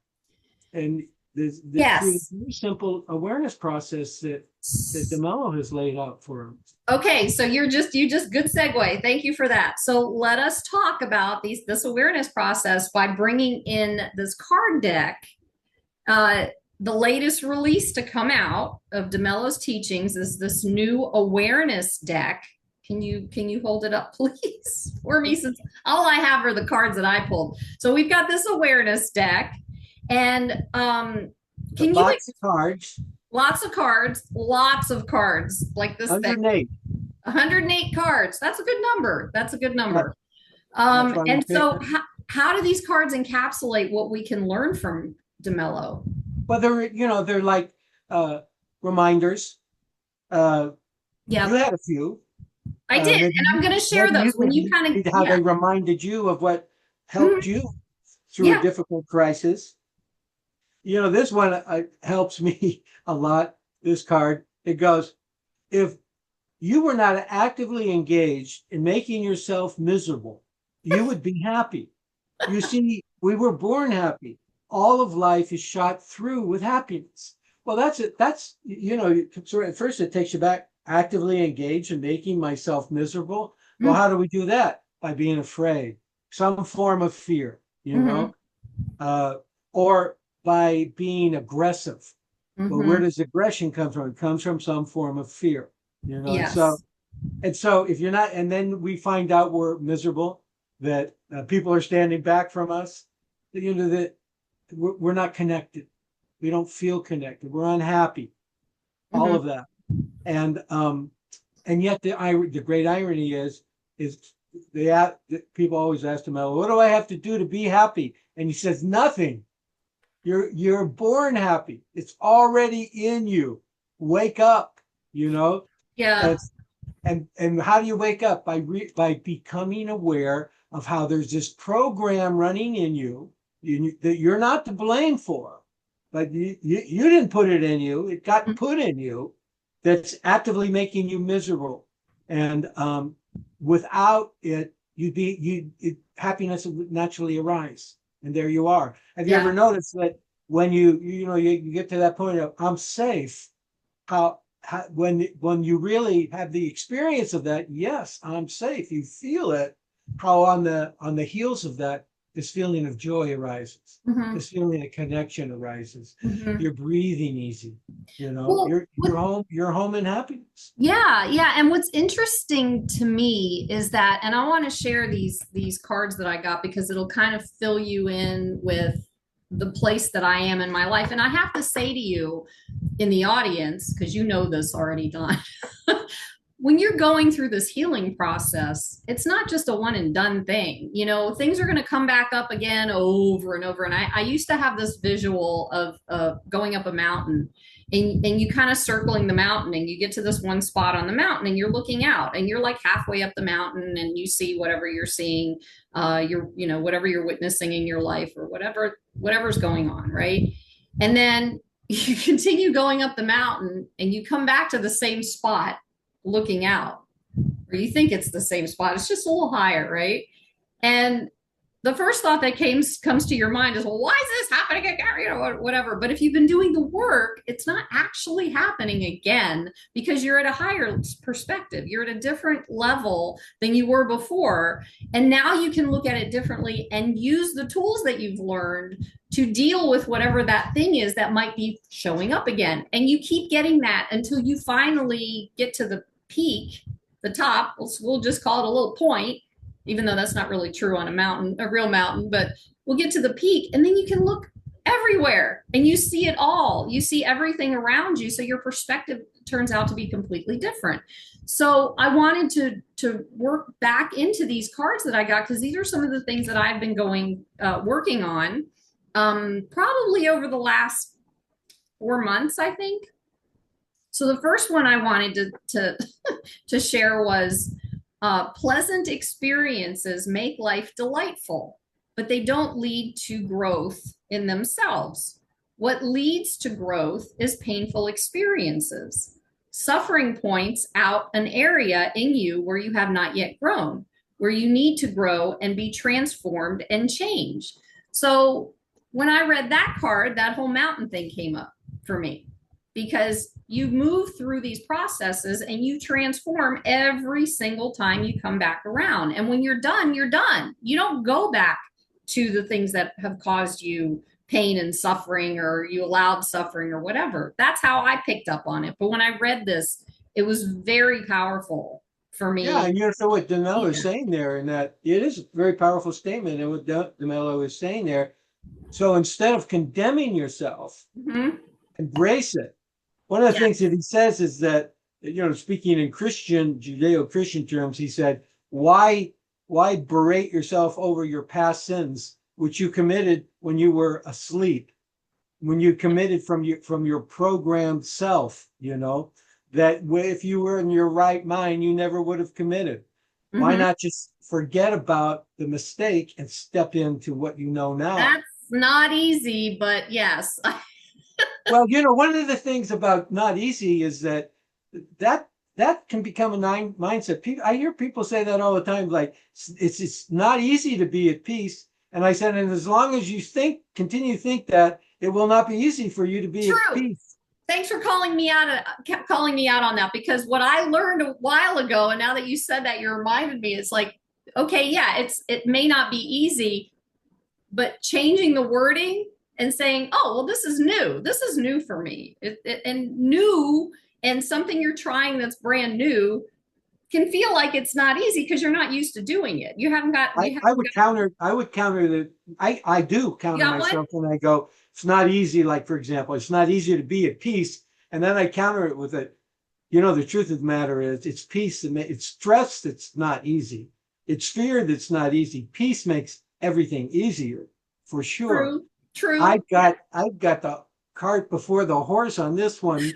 And there's very simple awareness process that De Mello has laid out for us. Okay, so you just good segue. Thank you for that. So let us talk about this awareness process by bringing in this card deck. The latest release to come out of De Mello's teachings is this new awareness deck. Can you hold it up, please, for me, since all I have are the cards that I pulled. So we've got this awareness deck, and lots of cards, lots of cards, like this 108. 108 cards. That's a good number. That's why we And picked so it. how do these cards encapsulate what we can learn from De Mello? Well, they're like reminders. You Yeah, had a few. I did. Maybe And I'm going to share maybe you those when could you kind of, read how yeah. they reminded you of what Mhm. helped you through a Yeah. difficult crisis. This one helps me a lot. This card, it goes, if you were not actively engaged in making yourself miserable, you would be happy. You see, we were born happy. All of life is shot through with happiness. Well, that's it. That's, sort of, at first it takes you back, actively engaged in making myself miserable. Well, how do we do that? By being afraid, some form of fear, Mm-hmm. uh, or by being aggressive. Well, where Mm-hmm. does aggression come from? It comes from some form of fear, and so Yes. if you're not, and then we find out we're miserable, that people are standing back from us, that we're not connected. We don't feel connected. We're unhappy. All Mm-hmm. of that, and yet the great irony is people always ask him, "What do I have to do to be happy?" And he says, "Nothing. You're born happy. It's already in you. Wake up." You know, Yeah. and and how do you wake up? By becoming aware of how there's this program running in you, that you're not to blame for, but you didn't put it in you. It got put in you. That's actively making you miserable, and without it, happiness would naturally arise, and there you are. Have you Yeah. ever noticed that when you get to that point of I'm safe, when you really have the experience of that, yes, I'm safe, you feel it, how on the heels of that, this feeling of joy arises, Mm-hmm. this feeling of connection arises. Mm-hmm. You're breathing easy, Well, you're home in happiness. yeah, yeah. And what's interesting to me is that, and I want to share these cards that I got because it'll kind of fill you in with the place that I am in my life. And I have to say to you in the audience, because you know this already, Don, when you're going through this healing process, it's not just a one and done thing. Things are going to come back up again over and over. And I used to have this visual of going up a mountain, and you kind of circling the mountain, and you get to this one spot on the mountain, and you're looking out, and you're like halfway up the mountain, and you see whatever you're seeing, whatever you're witnessing in your life, or whatever's going on, right? And then you continue going up the mountain, and you come back to the same spot looking out, or you think it's the same spot, it's just a little higher, right? And the first thought that comes to your mind is, well, why is this happening again? Whatever. But if you've been doing the work, it's not actually happening again, because you're at a higher perspective. You're at a different level than you were before. And now you can look at it differently and use the tools that you've learned to deal with whatever that thing is that might be showing up again. And you keep getting that until you finally get to the peak, the top. We'll just call it a little point, even though that's not really true on a real mountain, but we'll get to the peak, and then you can look everywhere and you see it all. You see everything around you. So your perspective turns out to be completely different. So I wanted to work back into these cards that I got, because these are some of the things that I've been working on, probably over the last 4 months, I think. So the first one I wanted to share was, pleasant experiences make life delightful, but they don't lead to growth in themselves. What leads to growth is painful experiences. Suffering points out an area in you where you have not yet grown, where you need to grow and be transformed and changed. So when I read that card, that whole mountain thing came up for me, because you move through these processes and you transform every single time you come back around. And when you're done, you're done. You don't go back to the things that have caused you pain and suffering, or you allowed suffering or whatever. That's how I picked up on it. But when I read this, it was very powerful for me. Yeah, and so what De Mello is Yeah. saying there, and that it is a very powerful statement, and what De Mello is saying there. So instead of condemning yourself, Mm-hmm. embrace it. One of the Yeah. things that he says is that, speaking in Judeo-Christian terms, he said, why why berate yourself over your past sins, which you committed when you were asleep, when you committed from your programmed self, that if you were in your right mind, you never would have committed. Why not just forget about the mistake and step into what you know now? That's not easy, but yes. Well, one of the things about not easy is that can become a mindset. I hear people say that all the time, like it's not easy to be at peace. And I said, and as long as you continue to think that, it will not be easy for you to be at peace. Thanks for calling me out on that, because what I learned a while ago, and now that you said that, you reminded me, it's like, okay, yeah, it may not be easy, but changing the wording and saying, oh, well, this is new. This is new for me. And new, and something you're trying that's brand new can feel like it's not easy because you're not used to doing it. You haven't got. I would counter that. I do counter myself when I go, it's not easy. Like, for example, it's not easy to be at peace. And then I counter it with it. The truth of the matter is it's peace. It's stress that's not easy. It's fear that's not easy. Peace makes everything easier, for sure. True. I've got the cart before the horse on this one.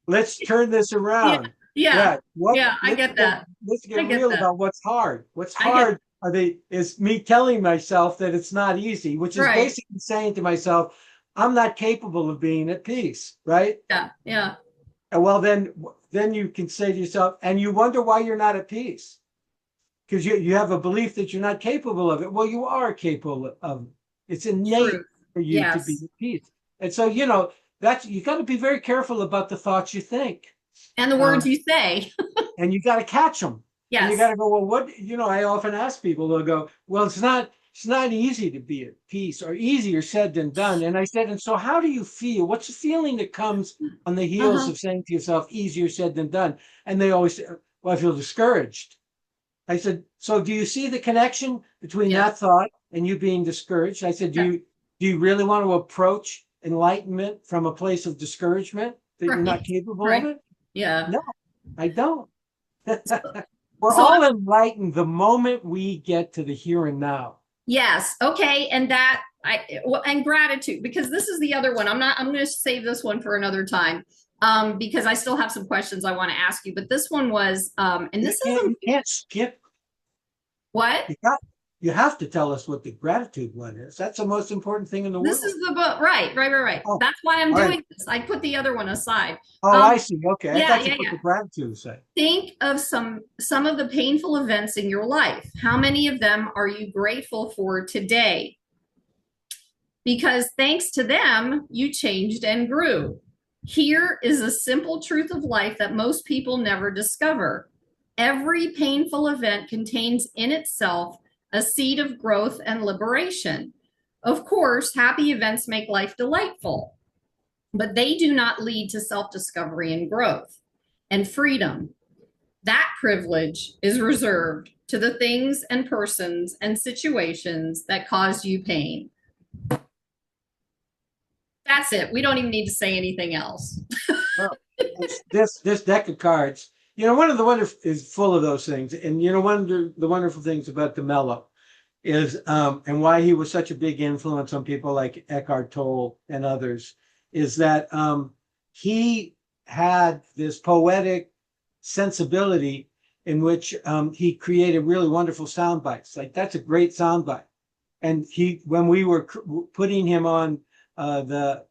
Let's turn this around. Yeah, I get that. Let's get real about what's hard. What's hard is me telling myself that it's not easy, which is basically saying to myself, I'm not capable of being at peace, right? Yeah. And well, then you can say to yourself, and you wonder why you're not at peace, because you have a belief that you're not capable of it. Well, you are capable of it. It's innate for you to be at peace. And so, you got to be very careful about the thoughts you think. And the words you say. And you got to catch them. Yes. And you got to go, well, what, I often ask people, they'll go, well, it's not easy to be at peace, or easier said than done. And I said, and so how do you feel? What's the feeling that comes on the heels of saying to yourself, easier said than done? And they always say, well, I feel discouraged. I said, so do you see the connection between that thought and you being discouraged? I said, do you really want to approach enlightenment from a place of discouragement that you're not capable of it? Yeah. No, I don't. We're all enlightened the moment we get to the here and now. Yes. Okay. And and gratitude, because this is the other one. I'm going to save this one for another time. Because I still have some questions I want to ask you, but this one was, you can't skip. What? You have to tell us what the gratitude one is. That's the most important thing in the world. This is the book. Right. Oh, that's why I'm doing this. I put the other one aside. Oh, I see. Okay. I thought you put the gratitude aside. Think of some of the painful events in your life. How many of them are you grateful for today? Because thanks to them, you changed and grew. Here is a simple truth of life that most people never discover. Every painful event contains in itself a seed of growth and liberation. Of course, happy events make life delightful, but they do not lead to self-discovery and growth and freedom. That privilege is reserved to the things and persons and situations that cause you pain. That's it. We don't even need to say anything else. Well, this deck of cards, one of the wonderful is full of those things. And one of the wonderful things about De Mello is, and why he was such a big influence on people like Eckhart Tolle and others, is that he had this poetic sensibility in which he created really wonderful sound bites. Like, that's a great sound bite. And when we were putting him on the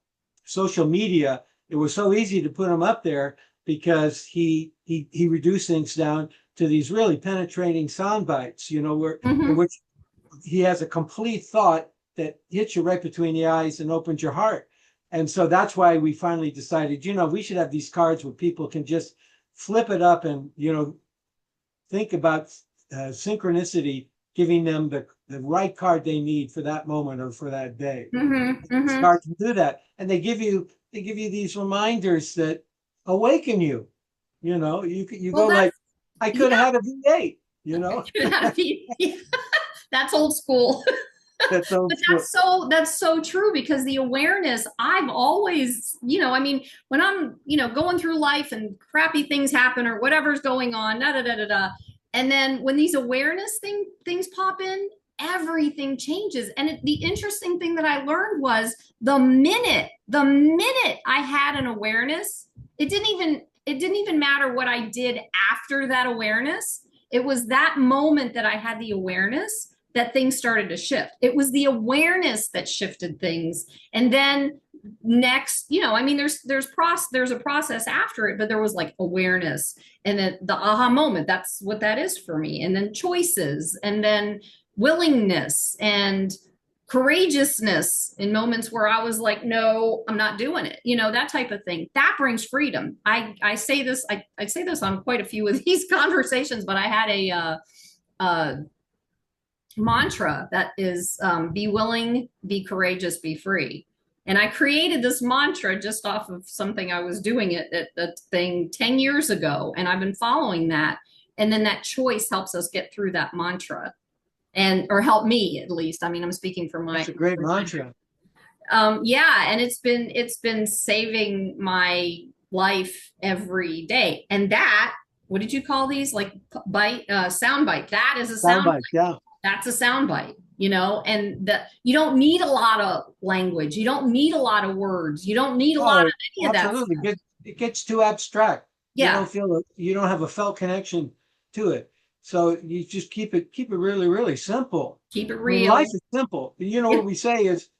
social media, it was so easy to put him up there because he reduced things down to these really penetrating sound bites, where in which he has a complete thought that hits you right between the eyes and opens your heart. And so that's why we finally decided, we should have these cards where people can just flip it up and, think about synchronicity, giving them the right card they need for that moment or for that day. This card can do that. And they give you these reminders that awaken you. You go like, I could have had a V8, That's old school. That's old school. That's so true, because the awareness, I've always, when I'm, going through life and crappy things happen or whatever's going on, And then when these awareness things pop in, everything changes. And the interesting thing that I learned was the minute I had an awareness, it didn't even matter what I did after that awareness. It was that moment that I had the awareness that things started to shift. It was the awareness that shifted things. And then next, I mean, there's a process after it, but there was like awareness, and then the aha moment. That's what that is for me. And then choices, and then willingness and courageousness in moments where I was like, no, I'm not doing it. That type of thing. That brings freedom. I say this on quite a few of these conversations, but I had a mantra that is be willing, be courageous, be free. And I created this mantra just off of something I was doing at the thing 10 years ago. And I've been following that. And then that choice helps us get through that mantra, or help me at least. I mean, I'm speaking for my. That's a great mantra. Yeah. And it's been saving my life every day. And that, what did you call these? Like sound bite. That is a sound bite. Yeah. That's a sound bite, and you don't need a lot of language. You don't need a lot of words. You don't need a lot of any of that. Absolutely. It gets too abstract. Yeah. You don't have a felt connection to it. So you just keep it really, really simple. Keep it real. Life is simple. What we say is,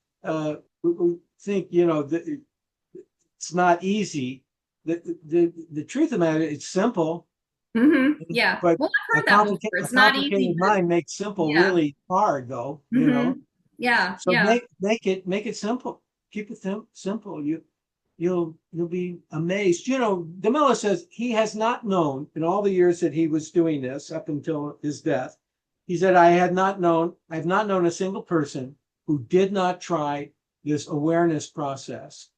we think, it's not easy. The truth of the matter, it's simple. Mm-hmm. Yeah. But well, I've heard that before. It's not easy. Mind makes simple really hard, though. Mm-hmm. Yeah. So make it simple. Keep it simple. You'll be amazed. De Mello says he has not known in all the years that he was doing this up until his death. He said, I've not known a single person who did not try this awareness process,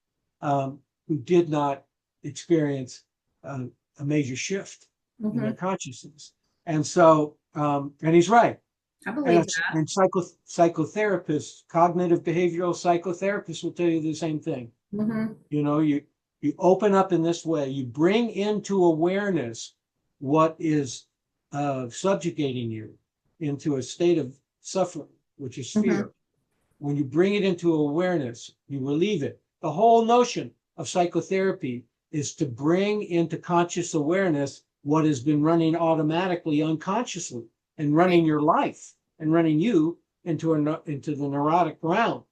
who did not experience a major shift in their consciousness. And so, and he's right. I believe that. And psychotherapists, cognitive behavioral psychotherapists will tell you the same thing. Mm-hmm. You open up in this way, you bring into awareness what is subjugating you into a state of suffering, which is fear. Mm-hmm. When you bring it into awareness, you relieve it. The whole notion of psychotherapy is to bring into conscious awareness what has been running automatically unconsciously and running your life and running you into the neurotic realm,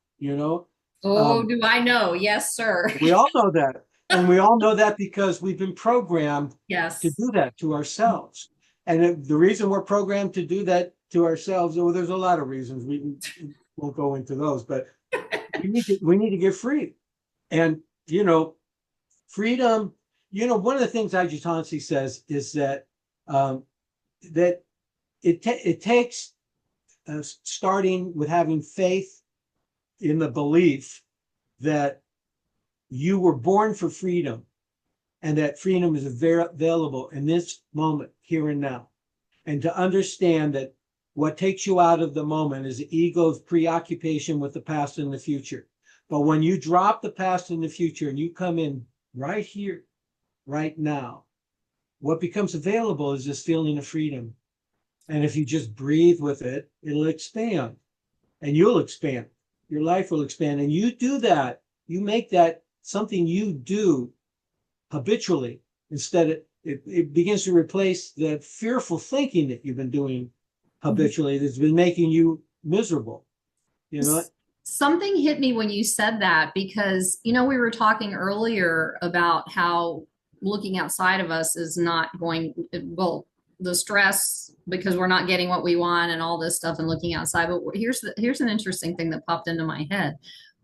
Oh, do I know? Yes, sir. We all know that. And we all know that because we've been programmed to do that to ourselves. And the reason we're programmed to do that to ourselves, there's a lot of reasons. We won't go into those, but we need to get free. And, freedom, one of the things Agitansi says is that that it takes starting with having faith in the belief that you were born for freedom and that freedom is available in this moment, here and now. And to understand that what takes you out of the moment is the ego's preoccupation with the past and the future. But when you drop the past and the future and you come in right here, right now, what becomes available is this feeling of freedom. And if you just breathe with it, it'll expand and you'll expand. Your life will expand. And you do that. You make that something you do habitually. Instead, it begins to replace the fearful thinking that you've been doing habitually that's been making you miserable. Something hit me when you said that, because, we were talking earlier about how looking outside of us is not going, the stress because we're not getting what we want and all this stuff and looking outside. But here's an interesting thing that popped into my head.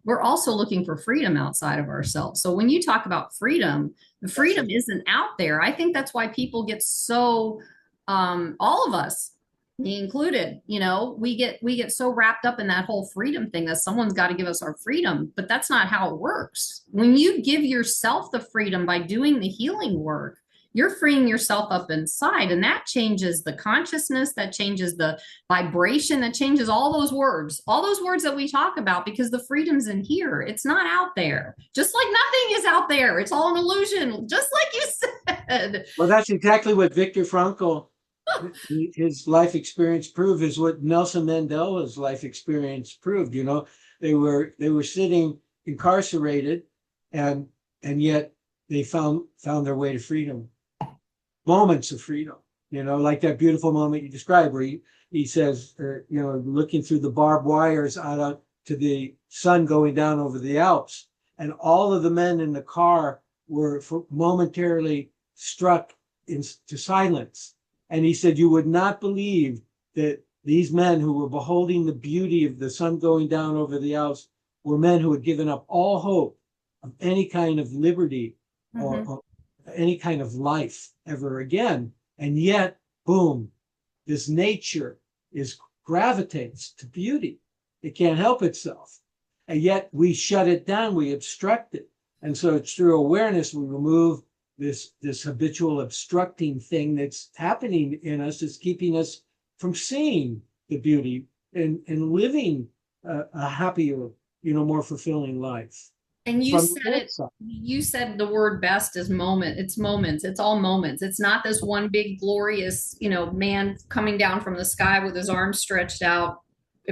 We're also looking for freedom outside of ourselves. So when you talk about freedom, the freedom isn't out there. I think that's why people get so, all of us, me included, we get so wrapped up in that whole freedom thing that someone's got to give us our freedom, but that's not how it works. When you give yourself the freedom by doing the healing work, you're freeing yourself up inside, and that changes the consciousness, that changes the vibration, that changes all those words that we talk about, because the freedom's in here. It's not out there. Just like nothing is out there. It's all an illusion, just like you said. Well, that's exactly what Viktor Frankl his life experience proved is what Nelson Mandela's life experience proved. They were sitting incarcerated, and yet they found their way to freedom, moments of freedom. Like that beautiful moment you described, where he says, looking through the barbed wires out to the sun going down over the Alps, and all of the men in the car were momentarily struck into silence. And he said, you would not believe that these men who were beholding the beauty of the sun going down over the Alps were men who had given up all hope of any kind of liberty or any kind of life ever again. And yet, boom, this nature gravitates to beauty. It can't help itself. And yet we shut it down, we obstruct it. And so it's through awareness we remove this habitual obstructing thing that's happening in us, is keeping us from seeing the beauty and living a happier, more fulfilling life. And you said the word best is moment. It's moments. It's all moments. It's not this one big glorious, man coming down from the sky with his arms stretched out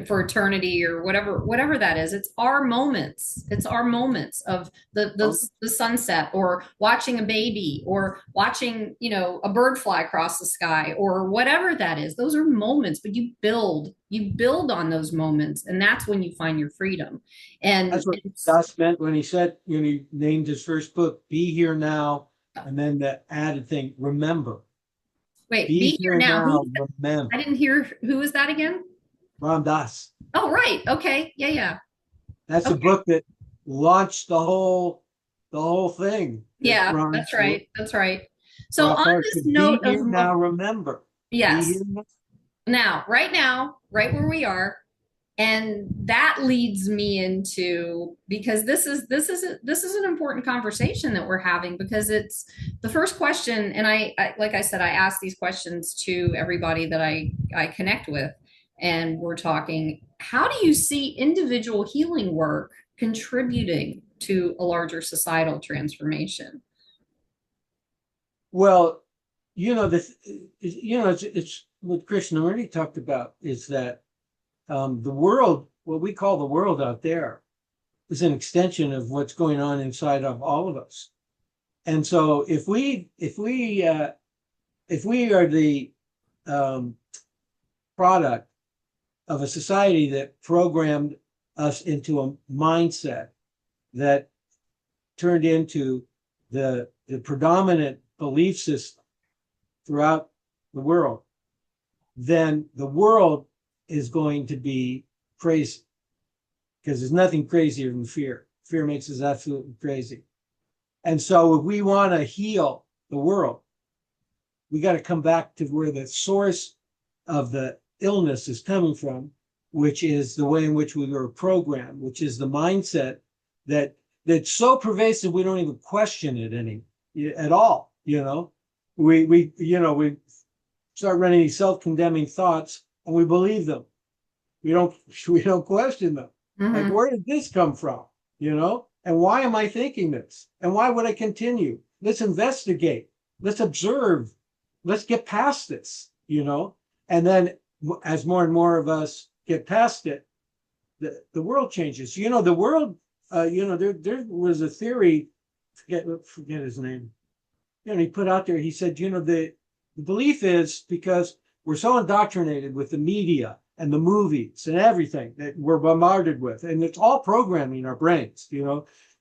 for eternity or whatever that is. It's our moments. It's our moments of the sunset, or watching a baby, or watching, a bird fly across the sky, or whatever that is. Those are moments, but you build on those moments, and that's when you find your freedom. And that's what Das meant when he said, he named his first book, Be Here Now, and then the added thing, remember. Wait, Be Here Now. Remember. I didn't hear, who was that again? Ram Dass. Oh, right. Okay. Yeah. That's a book that launched the whole thing. Yeah, that's right. That's right. So on this note of now, remember. Yes. Now, right where we are, and that leads me into, because this is an important conversation that we're having, because it's the first question, and I like I said, I ask these questions to everybody that I connect with. And we're talking, how do you see individual healing work contributing to a larger societal transformation? Well, it's what Krishnamurti talked about, is that the world, what we call the world out there, is an extension of what's going on inside of all of us. And so if we are the product of a society that programmed us into a mindset that turned into the predominant belief system throughout the world, then the world is going to be crazy, because there's nothing crazier than fear. Fear makes us absolutely crazy. And so if we want to heal the world, we got to come back to where the source of the illness is coming from, which is the way in which we were programmed, which is the mindset that's so pervasive we don't even question it at all. We start running these self-condemning thoughts, and we believe them. We don't question them. Like, where did this come from? And why am I thinking this? And why would I continue? Let's investigate. Let's observe. Let's get past this. And then, as more and more of us get past it, the world changes. The world, there was a theory, forget his name. He put out there, he said, the belief is, because we're so indoctrinated with the media and the movies and everything that we're bombarded with, and it's all programming our brains,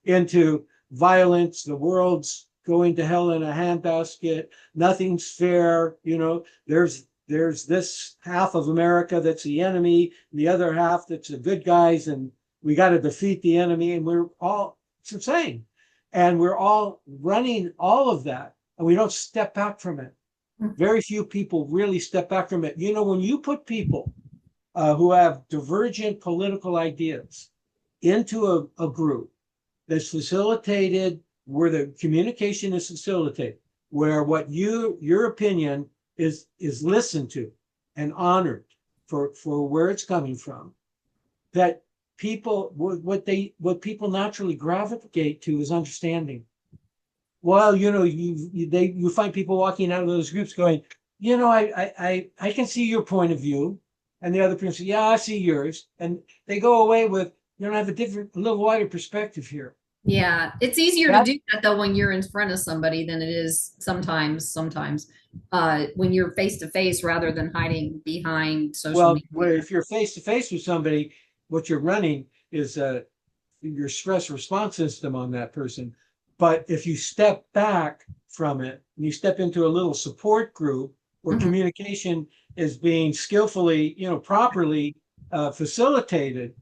into violence. The world's going to hell in a handbasket. Nothing's fair. There's this half of America that's the enemy, and the other half that's the good guys, and we got to defeat the enemy. And it's insane. And we're all running all of that, and we don't step back from it. Very few people really step back from it. When you put people who have divergent political ideas into a group that's facilitated, where the communication is facilitated, where what your opinion is listened to and honored for where it's coming from, that people, what people naturally gravitate to is understanding. Well, you find people walking out of those groups going, I can see your point of view. And the other person says, yeah, I see yours. And they go away with, I have a little wider perspective here. Yeah, it's easier to do that though when you're in front of somebody than it is sometimes when you're face to face rather than hiding behind social media. Well, if you're face to face with somebody, what you're running is your stress response system on that person. But if you step back from it and you step into a little support group where communication is being skillfully, properly facilitated,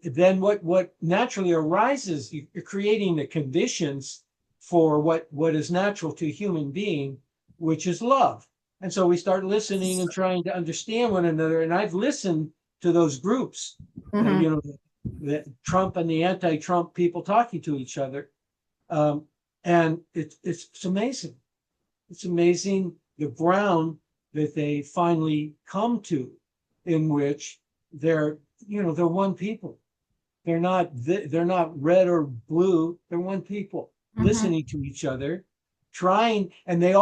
then what naturally arises, you're creating the conditions for what is natural to a human being, which is love. And so we start listening and trying to understand one another. And I've listened to those groups, the Trump and the anti-Trump people talking to each other. And it's amazing. It's amazing the ground that they finally come to, in which they're one people. They're not red or blue. They're one people listening to each other, trying, and they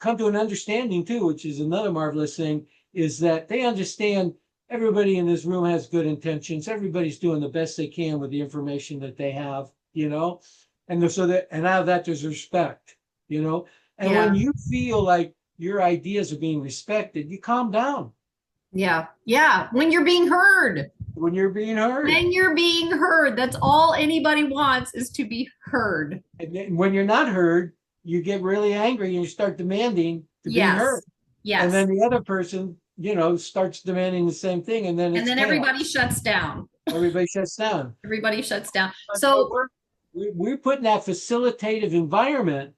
come to an understanding too, which is another marvelous thing, is that they understand everybody in this room has good intentions. Everybody's doing the best they can with the information that they have, and out of that there's respect, and when you feel like your ideas are being respected, you calm down. Yeah. When you're being heard. When you're being heard. That's all anybody wants, is to be heard. And then when you're not heard, you get really angry and you start demanding to be heard. Yes. And then the other person, starts demanding the same thing. And then everybody shuts down. Everybody shuts down. So we're put in that facilitative environment.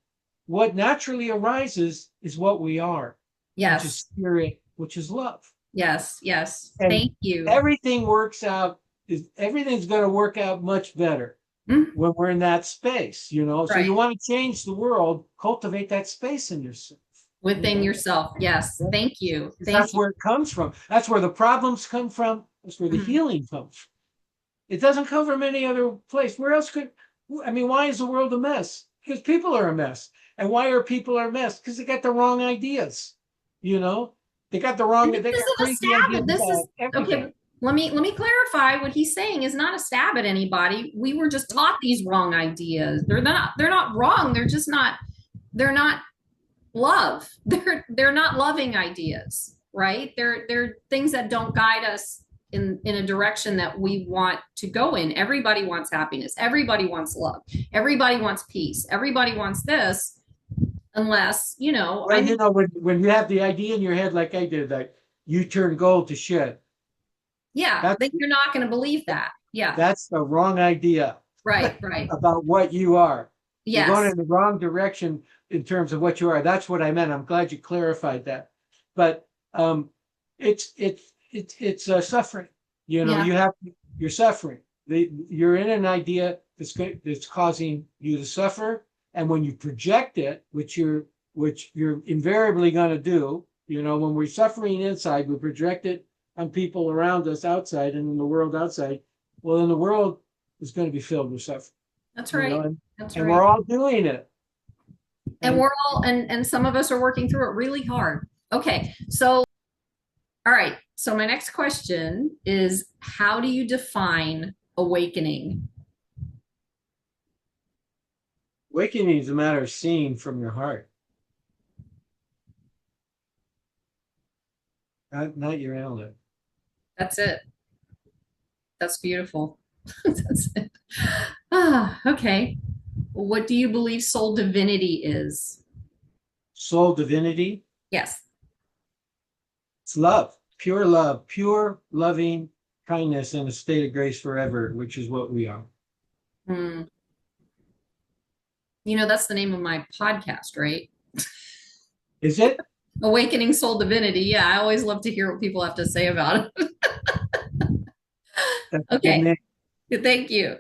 What naturally arises is what we are. Yes. Which is spirit, which is love. Yes. And thank you. Everything's going to work out much better when we're in that space, So you want to change the world, cultivate that space in yourself. Within yourself. Yes. Thank you. That's where it comes from. That's where the problems come from. That's where the healing comes from. It doesn't come from any other place. Where else why is the world a mess? Because people are a mess. And why are people a mess? Because they got the wrong ideas, They got the wrong. They got crazy ideas. Okay. Let me clarify. What he's saying is not a stab at anybody. We were just taught these wrong ideas. They're not wrong. They're just not. They're not love. They're not loving ideas, right? They're things that don't guide us in a direction that we want to go in. Everybody wants happiness. Everybody wants love. Everybody wants peace. Everybody wants this. Unless, when you have the idea in your head, like I did, like you turn gold to shit. Yeah, you're not going to believe that. Yeah. That's the wrong idea. Right. About what you are. Yes. You're going in the wrong direction in terms of what you are. That's what I meant. I'm glad you clarified that. But it's suffering. You're suffering. You're in an idea that's causing you to suffer. And when you project it, which you're invariably going to do, when we're suffering inside, we project it on people around us outside and in the world outside. Well, then the world is going to be filled with suffering. That's right. And we're all doing it. And we're all, and some of us are working through it really hard. Okay. So, all right. So my next question is, how do you define awakening? Awakening is a matter of seeing from your heart, not your intellect. That's it. That's beautiful. That's it. Okay. What do you believe soul divinity is? Soul divinity? Yes. It's love, pure loving kindness in a state of grace forever, which is what we are. That's the name of my podcast, right? Is it? Awakening Soul Divinity. Yeah, I always love to hear what people have to say about it. Okay. Thank you.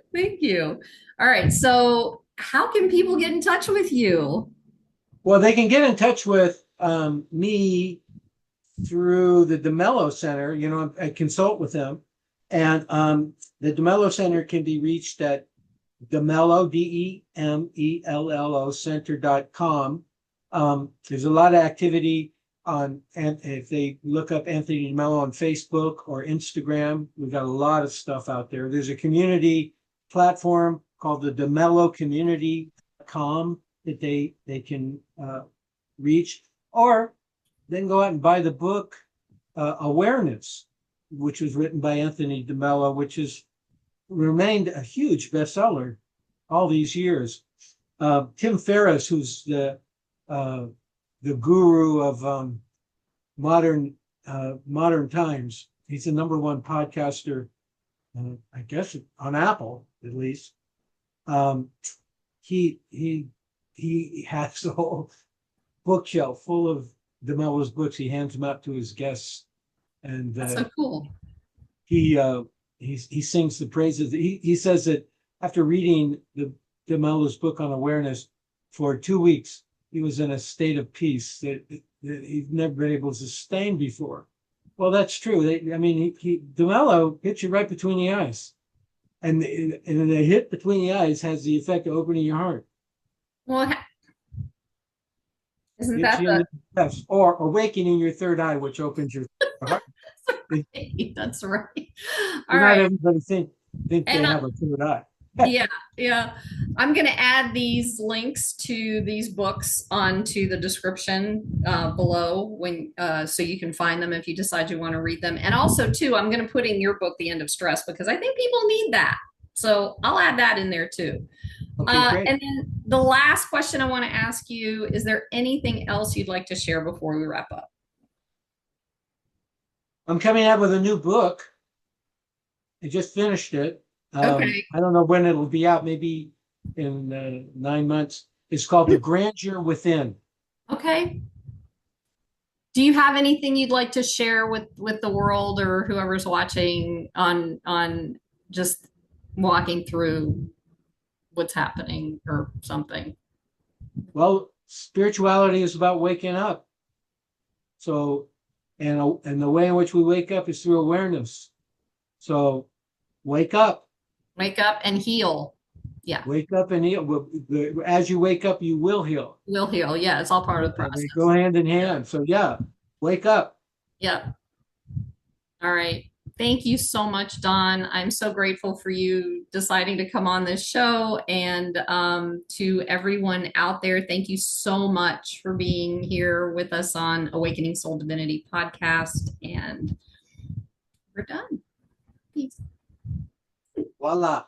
All right. So how can people get in touch with you? Well, they can get in touch with me through the De Mello Center. I consult with them. And the De Mello Center can be reached at DeMello, DEMELLO Center.com. There's a lot of activity on, and if they look up Anthony De Mello on Facebook or Instagram, we've got a lot of stuff out there. There's a community platform called the DeMello Community.com that they can reach, or then go out and buy the book Awareness, which was written by Anthony De Mello, which has remained a huge bestseller all these years. Tim Ferriss, who's the guru of modern times, he's the #1 podcaster, I guess on Apple at least. He has a whole bookshelf full of De Mello's books. He hands them out to his guests, and That's so cool. He sings the praises. He says that after reading the De Mello's book on awareness for 2 weeks, he was in a state of peace that he'd never been able to sustain before. Well, that's true. De Mello hits you right between the eyes, and the hit between the eyes has the effect of opening your heart. Well, isn't that yes, or awakening your third eye, which opens your heart. That's right. All right. Not everybody think they have a third eye. Yeah. I'm going to add these links to these books onto the description below so you can find them if you decide you want to read them. And also, too, I'm going to put in your book, The End of Stress, because I think people need that. So I'll add that in there, too. Okay, and then the last question I want to ask you, is there anything else you'd like to share before we wrap up? I'm coming out with a new book. I just finished it. Okay. I don't know when it'll be out, maybe in 9 months. It's called The Grandeur Within. Okay. Do you have anything you'd like to share with the world or whoever's watching on just walking through what's happening or something? Well, spirituality is about waking up. So, and the way in which we wake up is through awareness. So wake up. Wake up and heal. Yeah. Wake up and heal. As you wake up, you will heal. Will heal. Yeah, it's all part of the process. They go hand in hand. So yeah, wake up. Yeah. All right. Thank you so much, Don. I'm so grateful for you deciding to come on this show. And to everyone out there, thank you so much for being here with us on Awakening Soul Divinity podcast. And we're done. Peace. Voila.